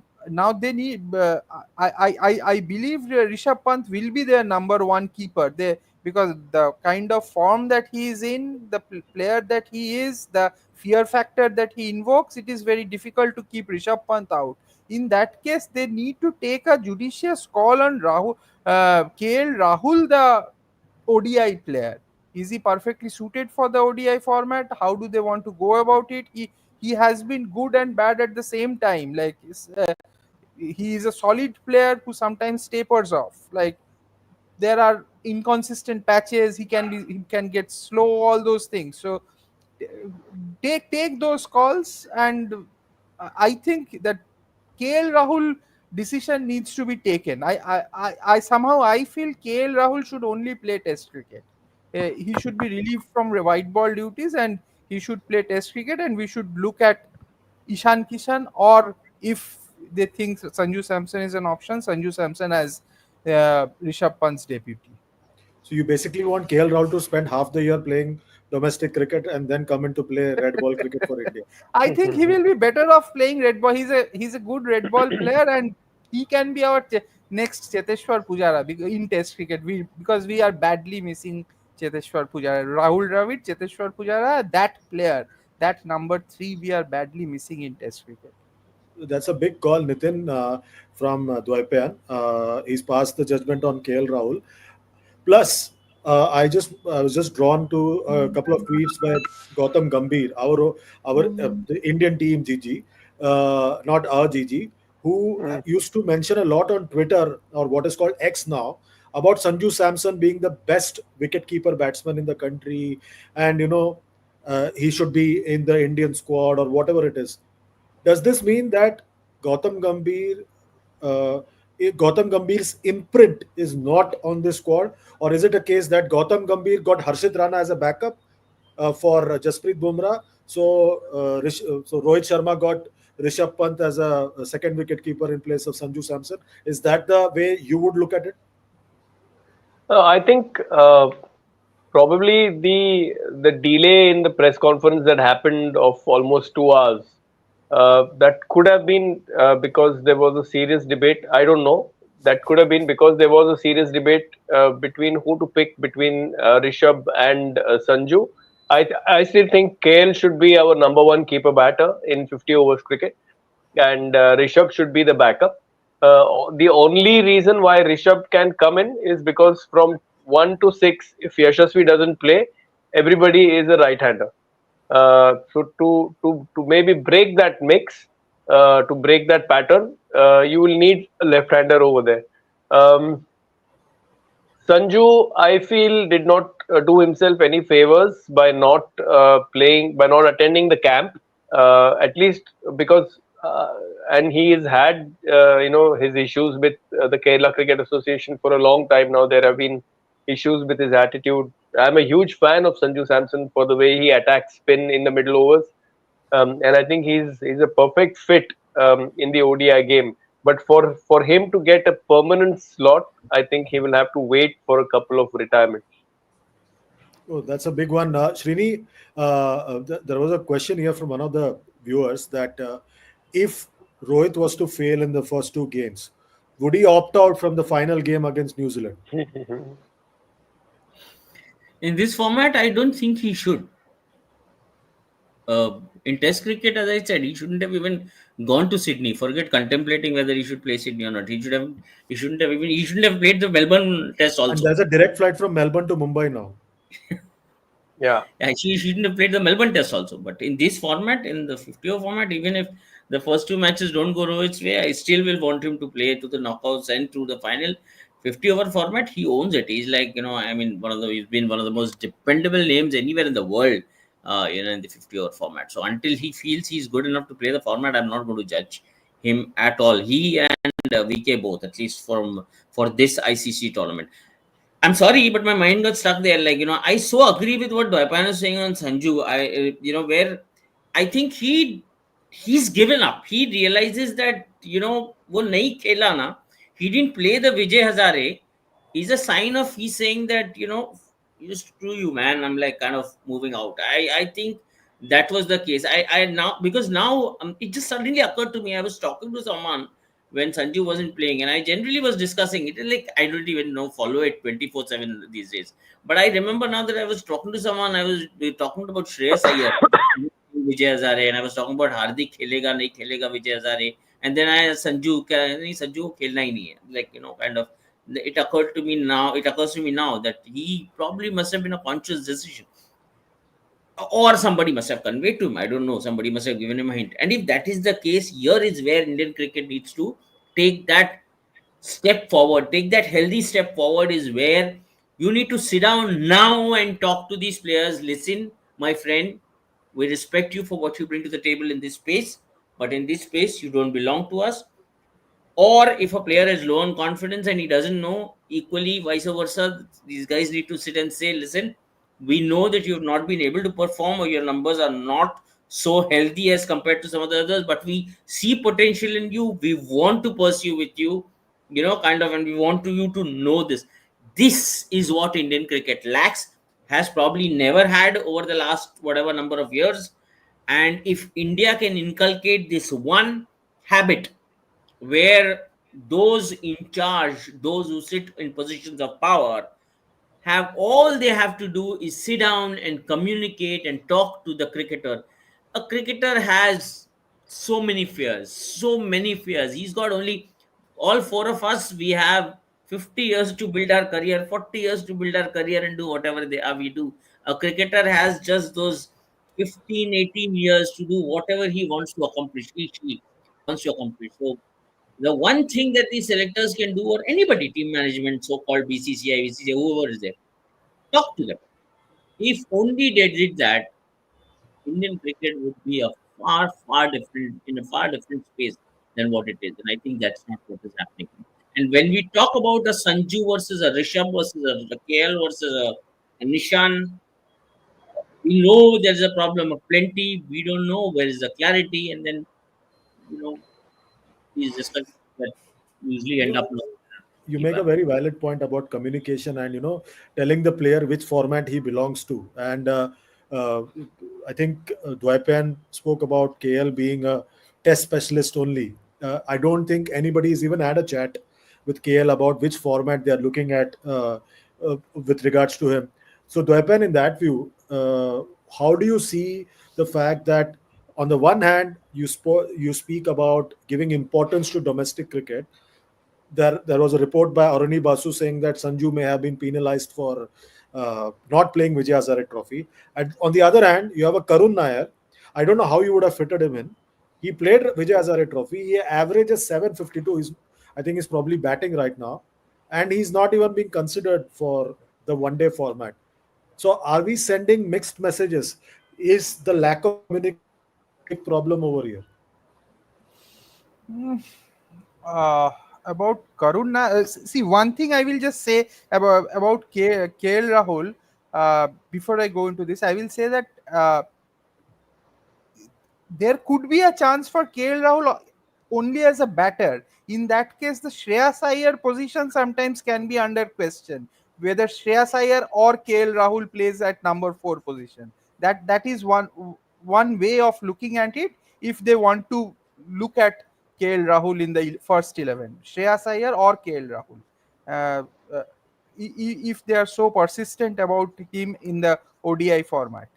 they need. I believe Rishabh Pant will be their number one keeper. Because the kind of form that he is in, the player that he is, the fear factor that he invokes, it is very difficult to keep Rishabh Pant out. In that case, they need to take a judicious call on KL Rahul, the ODI player. Is he perfectly suited for the ODI format? How do they want to go about it? He has been good and bad at the same time. Like, he is a solid player who sometimes tapers off. Like, there are inconsistent patches. He can get slow. All those things. So take those calls, and I think that KL Rahul decision needs to be taken. I somehow I feel KL Rahul should only play Test cricket. He should be relieved from white ball duties, and he should play Test cricket. And we should look at Ishan Kishan, or if they think Sanju Samson is an option, Sanju Samson as Rishabh Pant's deputy. So you basically want KL Rahul to spend half the year playing domestic cricket and then come into play red ball cricket for India. I think he will be better off playing red ball. He's a good red ball player, and he can be our next Cheteshwar Pujara in Test cricket. Because we are badly missing Cheteshwar Pujara, Rahul Dravid, Cheteshwar Pujara, that player, that number three, we are badly missing in Test cricket. That's a big call, Nitin, from Dwaipayan. He's passed the judgment on KL Rahul. Plus, I was just drawn to a couple of tweets by Gautam Gambhir, our the Indian team GG, not our GG, who used to mention a lot on Twitter, or what is called X now, about Sanju Samson being the best wicketkeeper batsman in the country, and he should be in the Indian squad or whatever it is. Does this mean that Gautam Gambhir, uh, Gautam Gambhir's imprint is not on this squad, or is it a case that Gautam Gambhir got Harshit Rana as a backup for Jasprit Bumrah? So Rohit Sharma got Rishabh Pant as a second wicket keeper in place of Sanju Samson. Is that the way you would look at it? I think probably the delay in the press conference that happened of almost 2 hours, that could have been because there was a serious debate. I don't know. That could have been because there was a serious debate between who to pick between Rishabh and Sanju. I still think KL should be our number one keeper batter in 50 overs cricket, and Rishabh should be the backup. The only reason why Rishabh can come in is because from 1 to 6, if Yashasvi doesn't play, everybody is a right-hander. So to maybe break that mix, to break that pattern, you will need a left-hander over there. Um, Sanju, I feel, did not do himself any favors by not by not attending the camp. At least because, and he has had, his issues with the Kerala Cricket Association for a long time now. There have been issues with his attitude. I'm a huge fan of Sanju Samson for the way he attacks spin in the middle overs, and I think he's a perfect fit in the ODI game. But for him to get a permanent slot, I think he will have to wait for a couple of retirements. Oh, that's a big one. Srini, there was a question here from one of the viewers that if Rohit was to fail in the first two games, would he opt out from the final game against New Zealand? In this format, I don't think he should. In Test cricket, as I said, he shouldn't have even gone to Sydney. Forget contemplating whether he should play Sydney or not. He should have. He shouldn't have even. He shouldn't have played the Melbourne Test And also. there's a direct flight from Melbourne to Mumbai now. Yeah. Actually, he shouldn't have played the Melbourne Test also. But in this format, in the 50-over format, even if the first two matches don't go Rohit's way, I still will want him to play to the knockouts and to the final. 50-over format, he owns it. He's like, I mean, he's been one of the most dependable names anywhere in the world, in the 50-over format. So until he feels he's good enough to play the format, I'm not going to judge him at all. He and VK both, at least for this ICC tournament. I'm sorry, but my mind got stuck there. Like, I so agree with what Dwaipan is saying on Sanju. Where I think he's given up. He realizes that, wo nahi khela na. He didn't play the Vijay Hazare. Is a sign of he's saying that, screw you, man. I'm like kind of moving out. I think that was the case. I now, because now it just suddenly occurred to me. I was talking to someone when Sanju wasn't playing, and I generally was discussing it. Like, I don't even know, follow it 24/7 these days. But I remember now that I was talking to someone, I was talking about Shreyas Iyer, Vijay Hazare, and I was talking about Hardik khelega, nahi khelega Vijay Hazare. And then Sanju ko khelna hi nahi hai. Like, kind of, it occurs to me now that he probably must have been a conscious decision, or somebody must have conveyed to him. I don't know. Somebody must have given him a hint. And if that is the case, here is where Indian cricket needs to take that step forward. Take that healthy step forward, is where you need to sit down now and talk to these players. Listen, my friend, we respect you for what you bring to the table in this space, but in this space, you don't belong to us. Or if a player is low on confidence and he doesn't know, equally vice versa, these guys need to sit and say, listen, we know that you have not been able to perform, or your numbers are not so healthy as compared to some of the others, but we see potential in you. We want to pursue with you, kind of, and we want you to know this. This is what Indian cricket lacks, has probably never had over the last whatever number of years. And if India can inculcate this one habit, where those in charge, those who sit in positions of power, have all they have to do is sit down and communicate and talk to the cricketer. A cricketer has so many fears, so many fears. He's got only, all four of us, we have 50 years to build our career, 40 years to build our career and do whatever we do. A cricketer has just those 15, 18 years to do whatever he wants to accomplish, he wants to accomplish. So the one thing that the selectors can do, or anybody, team management, so-called BCCI, BCCI, whoever is there, talk to them. If only they did that, Indian cricket would be a far, far different, in a far different space than what it is. And I think that's not what is happening. And when we talk about a Sanju versus a Rishabh versus a KL versus a Nishan, we know there's a problem of plenty. We don't know where is the clarity, and then, you know these discussions that usually end You, up not you keep make a happening. very valid point about communication and telling the player which format he belongs to. And uh, I think Dwaipan spoke about KL being a test specialist only. I don't think anybody's even had a chat with KL about which format they are looking at with regards to him. So Dwaipan, in that view, how do you see the fact that on the one hand you speak about giving importance to domestic cricket. There was a report by Aruni Basu saying that Sanju may have been penalized for not playing Vijay Hazare Trophy. And on the other hand, you have a Karun Nair. I don't know how you would have fitted him in. He played Vijay Hazare Trophy. He averages 752. I think he's probably batting right now, and he's not even being considered for the one-day format. So, are we sending mixed messages? Is the lack of communication a big problem over here? Mm, uh, about Karuna, see, one thing I will just say about KL Rahul. Before I go into this, I will say that there could be a chance for KL Rahul only as a batter. In that case, the Shreyas Iyer position sometimes can be under question. whether Shreyas Iyer or KL Rahul plays at number 4 position. That is one way of looking at it. If they want to look at KL Rahul in the first 11, Shreyas Iyer or KL Rahul. Uh, uh, if they are so persistent about him in the ODI format,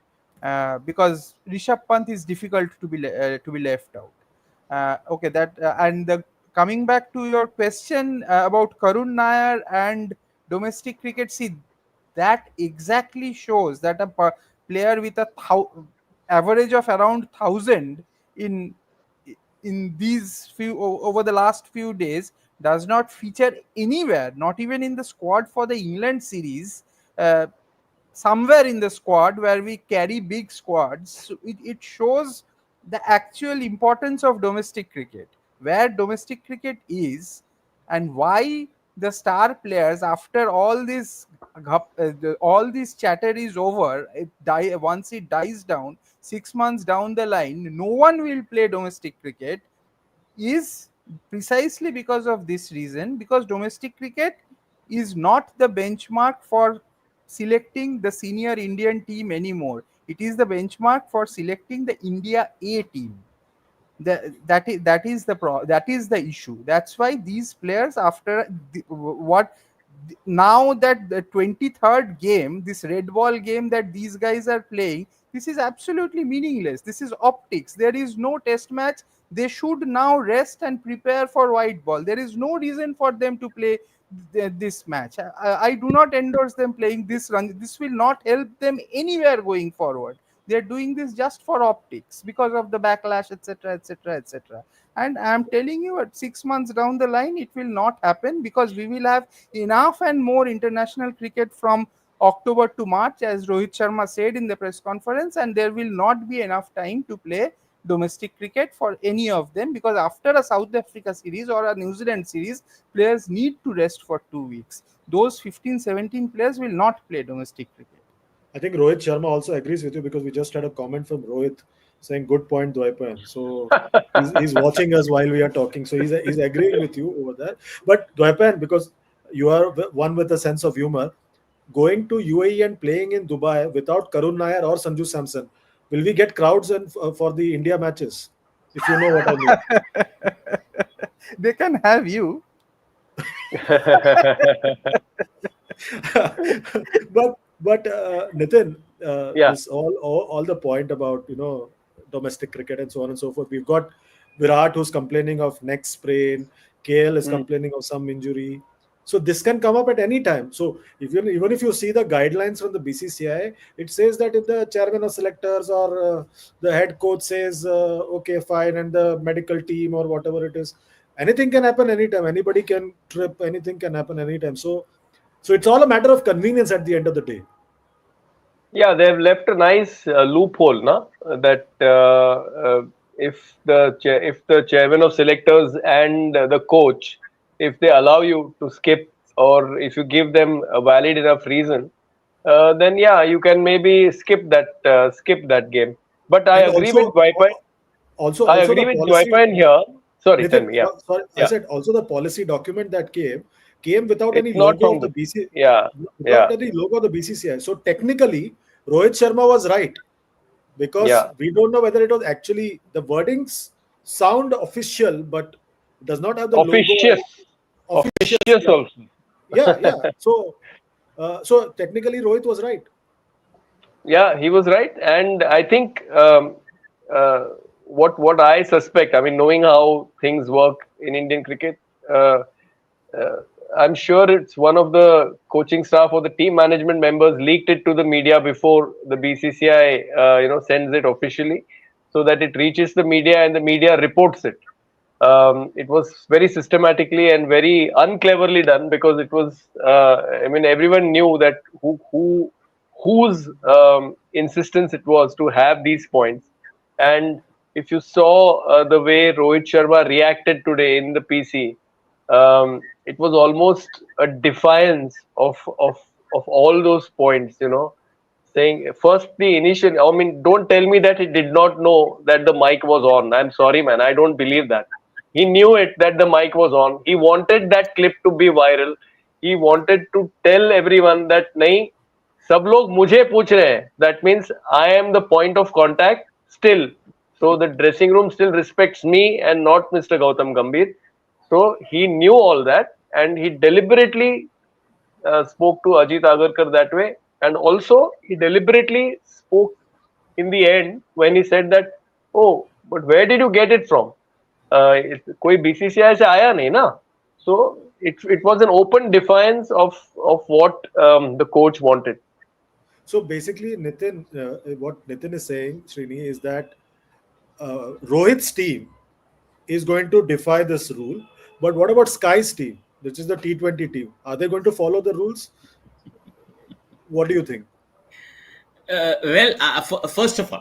because Rishabh Pant is difficult to be left out. Okay, that and the coming back to your question about Karun Nair and domestic cricket, see, that exactly shows that a player with a average of around 1,000 in these over the last few days does not feature anywhere, not even in the squad for the England series. Uh, Somewhere in the squad where we carry big squads, so it shows the actual importance of domestic cricket, where domestic cricket is, and why the star players, after all this chatter is over, once it dies down 6 months down the line, no one will play domestic cricket, is precisely because of this reason, because domestic cricket is not the benchmark for selecting the senior Indian team anymore. It is the benchmark for selecting the India A team. That is the issue. That's why these players, after what, now that the 23rd game, this red ball game that these guys are playing, this is absolutely meaningless. This is optics. There is no test match. They should now rest and prepare for white ball. There is no reason for them to play this match. I do not endorse them playing this run. This will not help them anywhere going forward. They're doing this just for optics because of the backlash, etc., etc., etc. And I'm telling you, at 6 months down the line, it will not happen, because we will have enough and more international cricket from October to March, as Rohit Sharma said in the press conference, and there will not be enough time to play domestic cricket for any of them, because after a South Africa series or a New Zealand series, players need to rest for 2 weeks. Those 15, 17 players will not play domestic cricket. I think Rohit Sharma also agrees with you, because we just had a comment from Rohit saying, "Good point, Dwaipan." So he's watching us while we are talking. So he's agreeing with you over there. But Dwaipan, because you are one with a sense of humor, going to UAE and playing in Dubai without Karun Nair or Sanju Samson, will we get crowds in, for the India matches? If you know what I mean. They can have you. but Nitin, Yeah. this all the point about domestic cricket and so on and so forth. We've got Virat who's complaining of neck sprain. KL is Mm. complaining of some injury. So this can come up at any time. So even if you see the guidelines from the BCCI, it says that if the chairman of selectors or the head coach says okay, fine, and the medical team or whatever it is, anything can happen anytime. Anybody can trip. Anything can happen anytime. So it's all a matter of convenience at the end of the day. Yeah, they've left a nice loophole, na? That if the chairman of selectors and the coach, if they allow you to skip, or if you give them a valid enough reason, then yeah, you can maybe skip that game. But I And agree with also, Joypan. I also agree the with policy. Joypan here. Sorry, tell Nitin, me. Yeah, sorry, I yeah. said also the policy document that came without It's any not logo from of the the. BC, Yeah, without yeah, any logo of the BCCI. So technically, Rohit Sharma was right, because yeah. we don't know whether it was actually the wordings sound official, but it does not have the logo Officious, official. officious Yeah, also. yeah. So technically, Rohit was right. Yeah, he was right, and I think uh, what I suspect. I mean, knowing how things work in Indian cricket, uh, uh, I'm sure it's one of the coaching staff or the team management members leaked it to the media before the BCCI, sends it officially, so that it reaches the media and the media reports it. It was very systematically and very uncleverly done, because it was. I mean, everyone knew that whose insistence it was to have these points. And if you saw the way Rohit Sharma reacted today in the PC, it was almost a defiance of all those points. Saying first the initial. I mean, don't tell me that he did not know that the mic was on. I'm sorry, man. I don't believe that. He knew it that the mic was on. He wanted that clip to be viral. he wanted to tell everyone that नहीं, सब लोग मुझे पूछ रहे हैं. That means I am the point of contact still. So the dressing room still respects me and not Mr. Gautam Gambhir. So he knew all that, and he deliberately spoke to Ajit Agarkar that way. And also, he deliberately spoke in the end when he said that, oh, but where did you get it from? कोई BCCI से आया नहीं ना. So it was an open defiance of what the coach wanted. So basically, Nitin, what Nitin is saying, Srini, is that Rohit's team is going to defy this rule. But what about Sky's team, which is the T20 team? Are they going to follow the rules? What do you think? Well, first of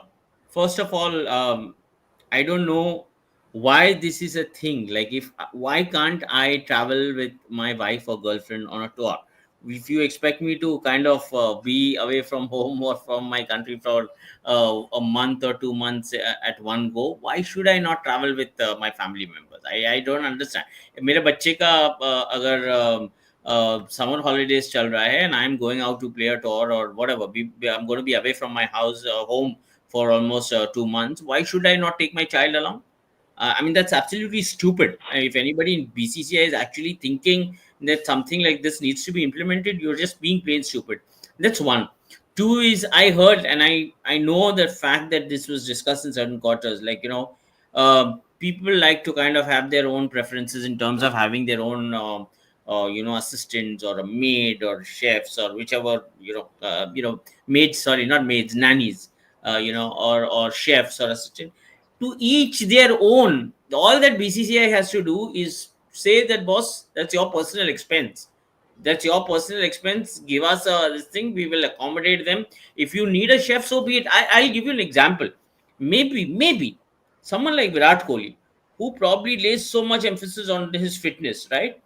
all, I don't know why this is a thing. Like, if why can't I travel with my wife or girlfriend on a tour? If you expect me to kind of be away from home or from my country for a month or 2 months at one go, why should I not travel with my family members? I don't understand. मेरे बच्चे का अगर summer holidays चल रहा है and I'm going out to play a tour or whatever, I'm going to be away from my house home for almost 2 months, why should I not take my child along? I mean, that's absolutely stupid. If anybody in BCCI is actually thinking that something like this needs to be implemented, you're just being plain stupid. That's one. Two is, I heard and I know the fact that this was discussed in certain quarters, like, people like to kind of have their own preferences in terms of having their own assistants or a maid or chefs or whichever, maids, sorry, not maids, nannies, or chefs or assistant, to each their own. All that BCCI has to do is say that, boss, that's your personal expense. That's your personal expense. Give us this thing. We will accommodate them. If you need a chef, so be it. I'll give you an example. Maybe someone like Virat Kohli, who probably lays so much emphasis on his fitness, right?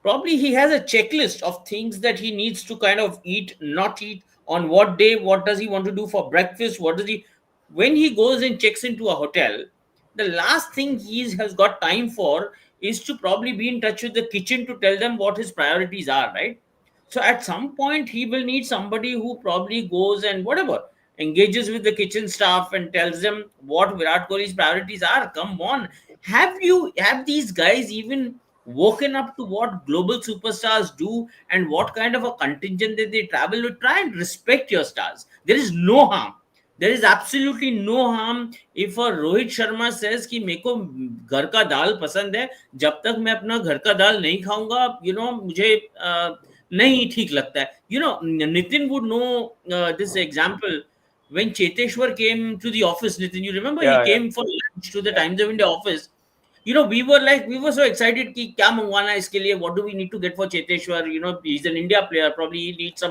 Probably he has a checklist of things that he needs to kind of eat, not eat, on what day, what does he want to do for breakfast, what does he, when he goes and checks into a hotel, the last thing he has got time for is to probably be in touch with the kitchen to tell them what his priorities are, right? So at some point he will need somebody who probably goes and whatever, engages with the kitchen staff and tells them what Virat Kohli's priorities are. Come on, have these guys even woken up to what global superstars do and what kind of a contingent that they travel with? Try and respect your stars. There is no harm. There is absolutely no harm if a Rohit Sharma says कि मेरे को घर का दाल पसंद है, जब तक मैं अपना घर का दाल नहीं खाऊंगा, मुझे नहीं ठीक लगता है. Nitin would know this example when Cheteshwar came to the office. Nitin, you remember, he Yeah, yeah. came for lunch to the Times of India office. We were so excited कि क्या मंगवाना है इसके लिए, what do we need to get for Cheteshwar? He's an India player, probably he needs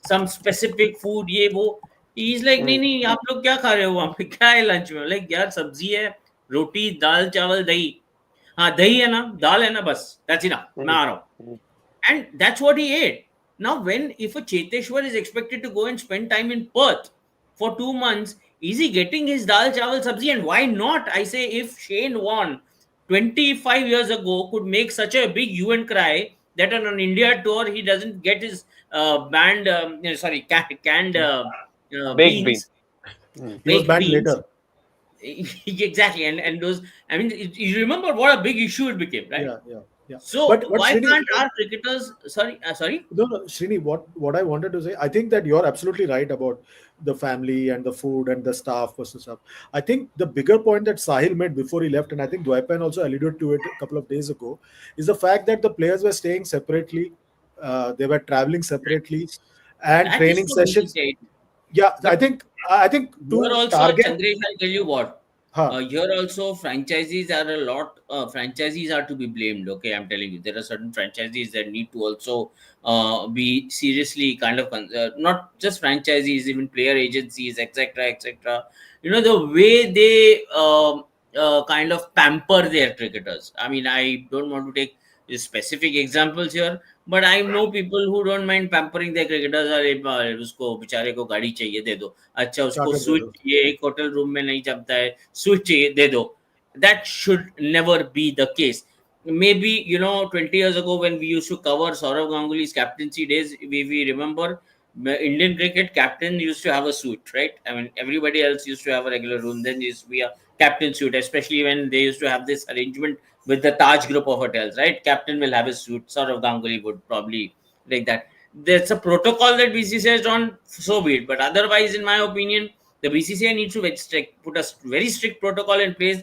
some specific food, ये वो. He's like, नहीं Mm, नहीं, आप लोग क्या खा रहे हो वहाँ पे, क्या है लंच में? लाइक, यार सब्जी है, रोटी, दाल, चावल, दही. हाँ, दही है ना, दाल है ना, बस, that's enough, मैं mm, आ रहा हूँ. mm, And that's what he ate. Now, if a Cheteshwar is expected to go and spend time in Perth for 2 months, is he getting his dal chawal sabzi? And why not? I say, if Shane Warne 25 years ago could make such a big hue and cry that on an India tour he doesn't get his canned baked beans. beans, Mm, He was baked banned beans. later. Exactly, and those. I mean, you remember what a big issue it became, right? Yeah, yeah, yeah. So But why Srini, can't our cricketers? Sorry. no, no, Srini, what I wanted to say, I think that you're absolutely right about the family and the food and the staff versus stuff. I think the bigger point that Sahil made before he left, and I think Dwaipan also alluded to it a couple of days ago, is the fact that the players were staying separately, they were traveling separately, and That is training so sessions. delicate. Yeah, But I think here to also, target, Chandresh, I'll tell you what. huh, Here also, franchisees are a lot. Franchisees are to be blamed. Okay, I'm telling you, there are certain franchisees that need to also be seriously kind of not just franchisees, even player agencies, etc., etc. The way they kind of pamper their cricketers. I mean, I don't want to take specific examples here, but I know people who don't mind pampering their cricketers. अरे उसको बेचारे को गाड़ी चाहिए दे दो, अच्छा उसको charter switch zero. चाहिए, एक होटल रूम में नहीं जमता है, स्विच चाहिए दे दो. That should never be the case. maybe 20 years ago when we used to cover Saurav Ganguly's captaincy days, we remember Indian cricket captain used to have a suit, right? I mean, everybody else used to have a regular room. Then used to be a captain suit, especially when they used to have this arrangement with the Taj group of hotels, right? Captain will have his suit. Saurav Ganguly would probably like that. There's a protocol that BCCI has done, so be it. But otherwise, in my opinion, the BCCI needs to put a very strict protocol in place.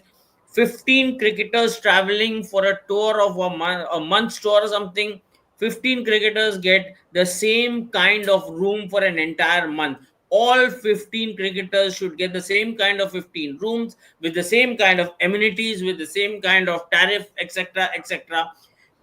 15 cricketers traveling for a tour of a month's tour or something. 15 cricketers get the same kind of room for an entire month. All 15 cricketers should get the same kind of 15 rooms with the same kind of amenities, with the same kind of tariff, etc., etc.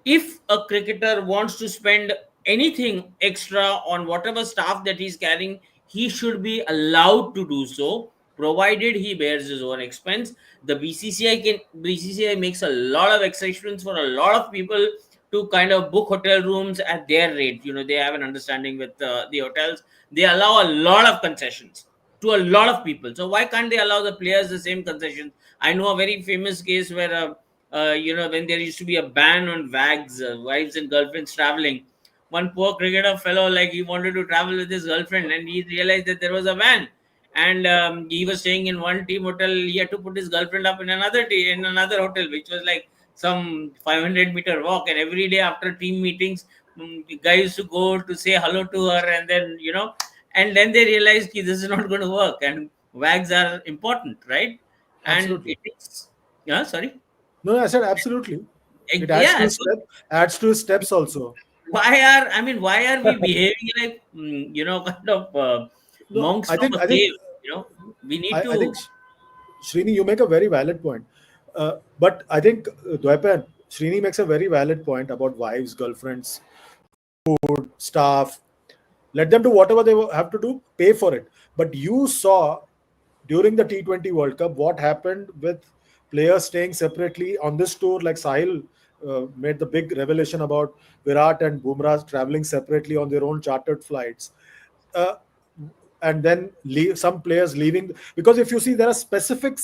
If a cricketer wants to spend anything extra on whatever staff that he's carrying, he should be allowed to do so, provided he bears his own expense. The BCCI makes a lot of exceptions for a lot of people to kind of book hotel rooms at their rate. They have an understanding with the hotels. They allow a lot of concessions to a lot of people. So why can't they allow the players the same concessions? I know a very famous case where when there used to be a ban on wags, wives and girlfriends traveling. One poor cricketer fellow, like, he wanted to travel with his girlfriend, and he realized that there was a ban, and he was staying in one team hotel. He had to put his girlfriend up in another hotel, which was like some 500-meter walk. And every day after team meetings, the guy used to go to say hello to her, and then and then they realized that this is not going to work, and wags are important, right? And Absolutely. it is, yeah, sorry. No, I said absolutely. It adds to Yeah, his so adds to his steps also. why are we behaving like kind of No, monks from a I think cave? We need I think to. Srini, you make a very valid point. But I think Dwaipan, Srini makes a very valid point about wives, girlfriends, staff. Let them do whatever they have to do, pay for it. But you saw during the T20 World Cup what happened with players staying separately on this tour. Like Sahil made the big revelation about Virat and Bumrah traveling separately on their own chartered flights. Uh, and then some players leaving, because if you see there are specific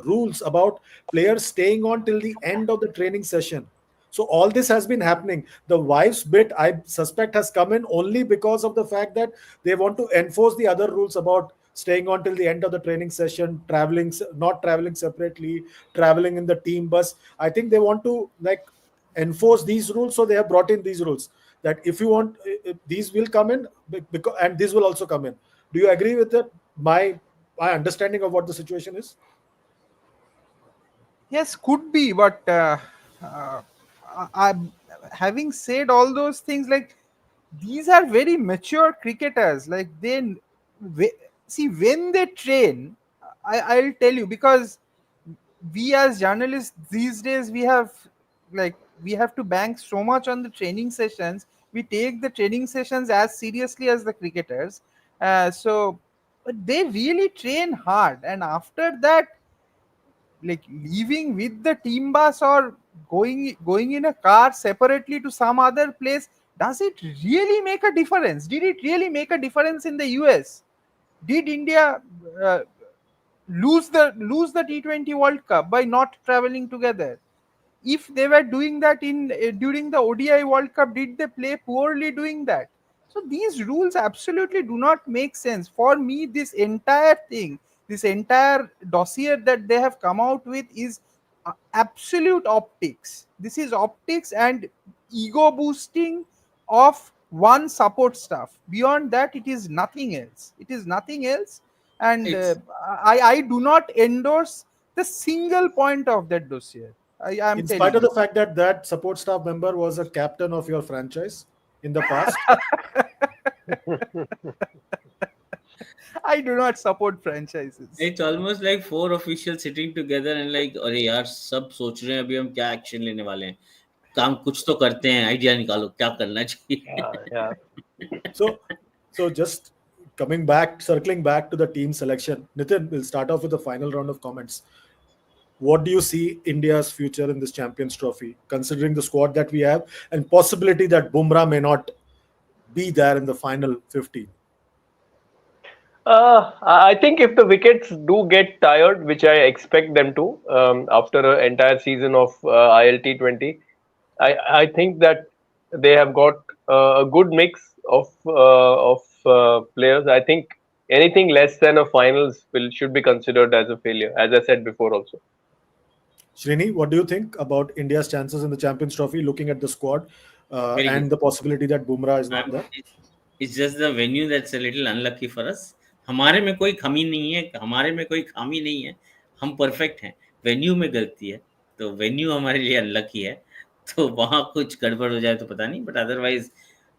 rules about players staying on till the end of the training session. So all this has been happening. The wives bit, I suspect, has come in only because of the fact that they want to enforce the other rules about staying on till the end of the training session, traveling, not traveling separately, traveling in the team bus. I think they want to like enforce these rules, so they have brought in these rules that if you want, these will come in, because, and this will also come in. Do you agree with that? My understanding of what the situation is. Yes, could be, but uh, having said all those things, like, these are very mature cricketers. Like, see, when they train, I'll tell you, because we as journalists these days, like we have to bank so much on the training sessions. We take the training sessions as seriously as the cricketers. So but they really train hard, and after that, like, leaving with the team bus or going in a car separately to some other place, does it really make a difference? Did it really make a difference in the US? Did India uh, lose the T20 World Cup by not traveling together? If they were doing that in during the ODI World Cup, did they play poorly doing that? So these rules absolutely do not make sense for me. This entire thing, this entire dossier that they have come out with is absolute optics. This is optics and ego boosting of one support staff. Beyond that, it is nothing else. It is nothing else. And It's I do not endorse the single point of that dossier. I am In spite telling of the you. fact that that support staff member was a captain of your franchise in the past. I do not support franchises. it's almost like four officials sitting together and like, अरे यार सब सोच रहे हैं अभी हम क्या action लेने वाले हैं, काम कुछ तो करते हैं, आइडिया निकालो क्या करना चाहिए. Yeah. So, just coming back, circling back to the team selection, Nitin, we'll start off with the final round of comments. What do you see India's future in this Champions Trophy, considering the squad that we have and possibility that Bumrah may not be there in the final 15? I think if the wickets do get tired, which I expect them to, after an entire season of ILT20, I think that they have got a good mix of players. I think anything less than a finals will should be considered as a failure, as I said before also. Srini, what do you think about India's chances in the Champions Trophy, looking at the squad Very good. and the possibility that Bumrah is not there? It's just the venue that's a little unlucky for us. हमारे में कोई कमी नहीं है, हमारे में कोई खामी नहीं है, हम परफेक्ट हैं। वेन्यू में गलती है, तो वेन्यू हमारे लिए अनलकी है। तो वहाँ कुछ गड़बड़ हो जाए तो पता नहीं, but otherwise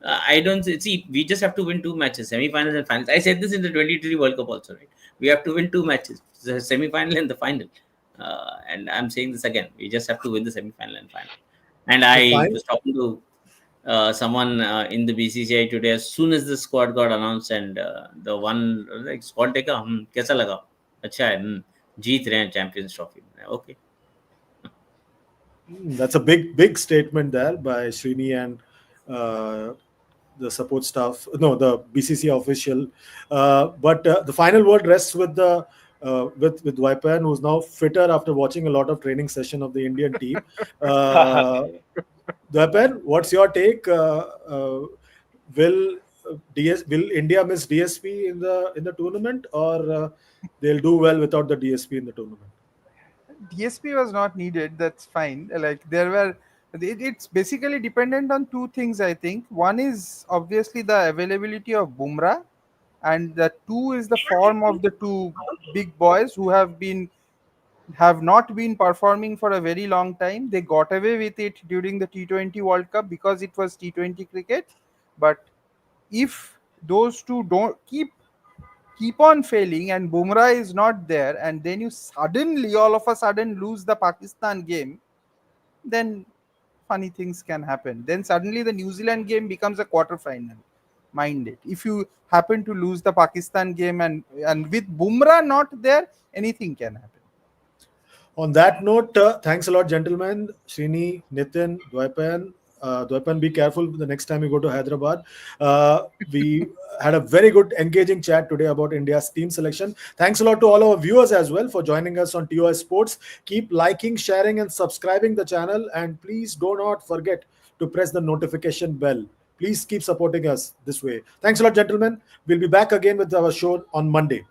I don't see, we just have to win 2 matches, semifinals and finals. I said this in the 2023 world cup also, right? We have to win 2 matches, the semifinal and the final. And I'm saying this again, we just have to win the semi-final and final. And The I final, was talking to someone in the BCCI today. As soon as the squad got announced and the one like squad देखा, कैसा लगा? अच्छा है, जीत रहे हैं champions trophy. Okay, that's a big statement there by Srini and the support staff. No, the BCCI official. But the final word rests with the with Vaipan, who's now fitter after watching a lot of training session of the Indian team. Vaipan, what's your take? Will will India miss DSP in the tournament, or they'll do well without the DSP in the tournament? DSP was not needed. That's fine. Like there were, it's basically dependent on two things. I think one is obviously the availability of Bumrah, and the two is the form of the two big boys who have not been performing for a very long time. They got away with it during the T20 World Cup because it was T20 cricket. But if those two don't keep on failing and Bumrah is not there, and then you suddenly all of a sudden lose the Pakistan game, then funny things can happen. Then suddenly the New Zealand game becomes a quarter final. Mind it. If you happen to lose the Pakistan game and with Bumrah not there, anything can happen. On that note, thanks a lot, gentlemen. Srini, Nitin, Dwaipan. Dwaipan, be careful the next time you go to Hyderabad. We had a very good, engaging chat today about India's team selection. Thanks a lot to all our viewers as well for joining us on TOS Sports. Keep liking, sharing, and subscribing the channel. And please do not forget to press the notification bell. Please keep supporting us this way. Thanks a lot, gentlemen. We'll be back again with our show on Monday.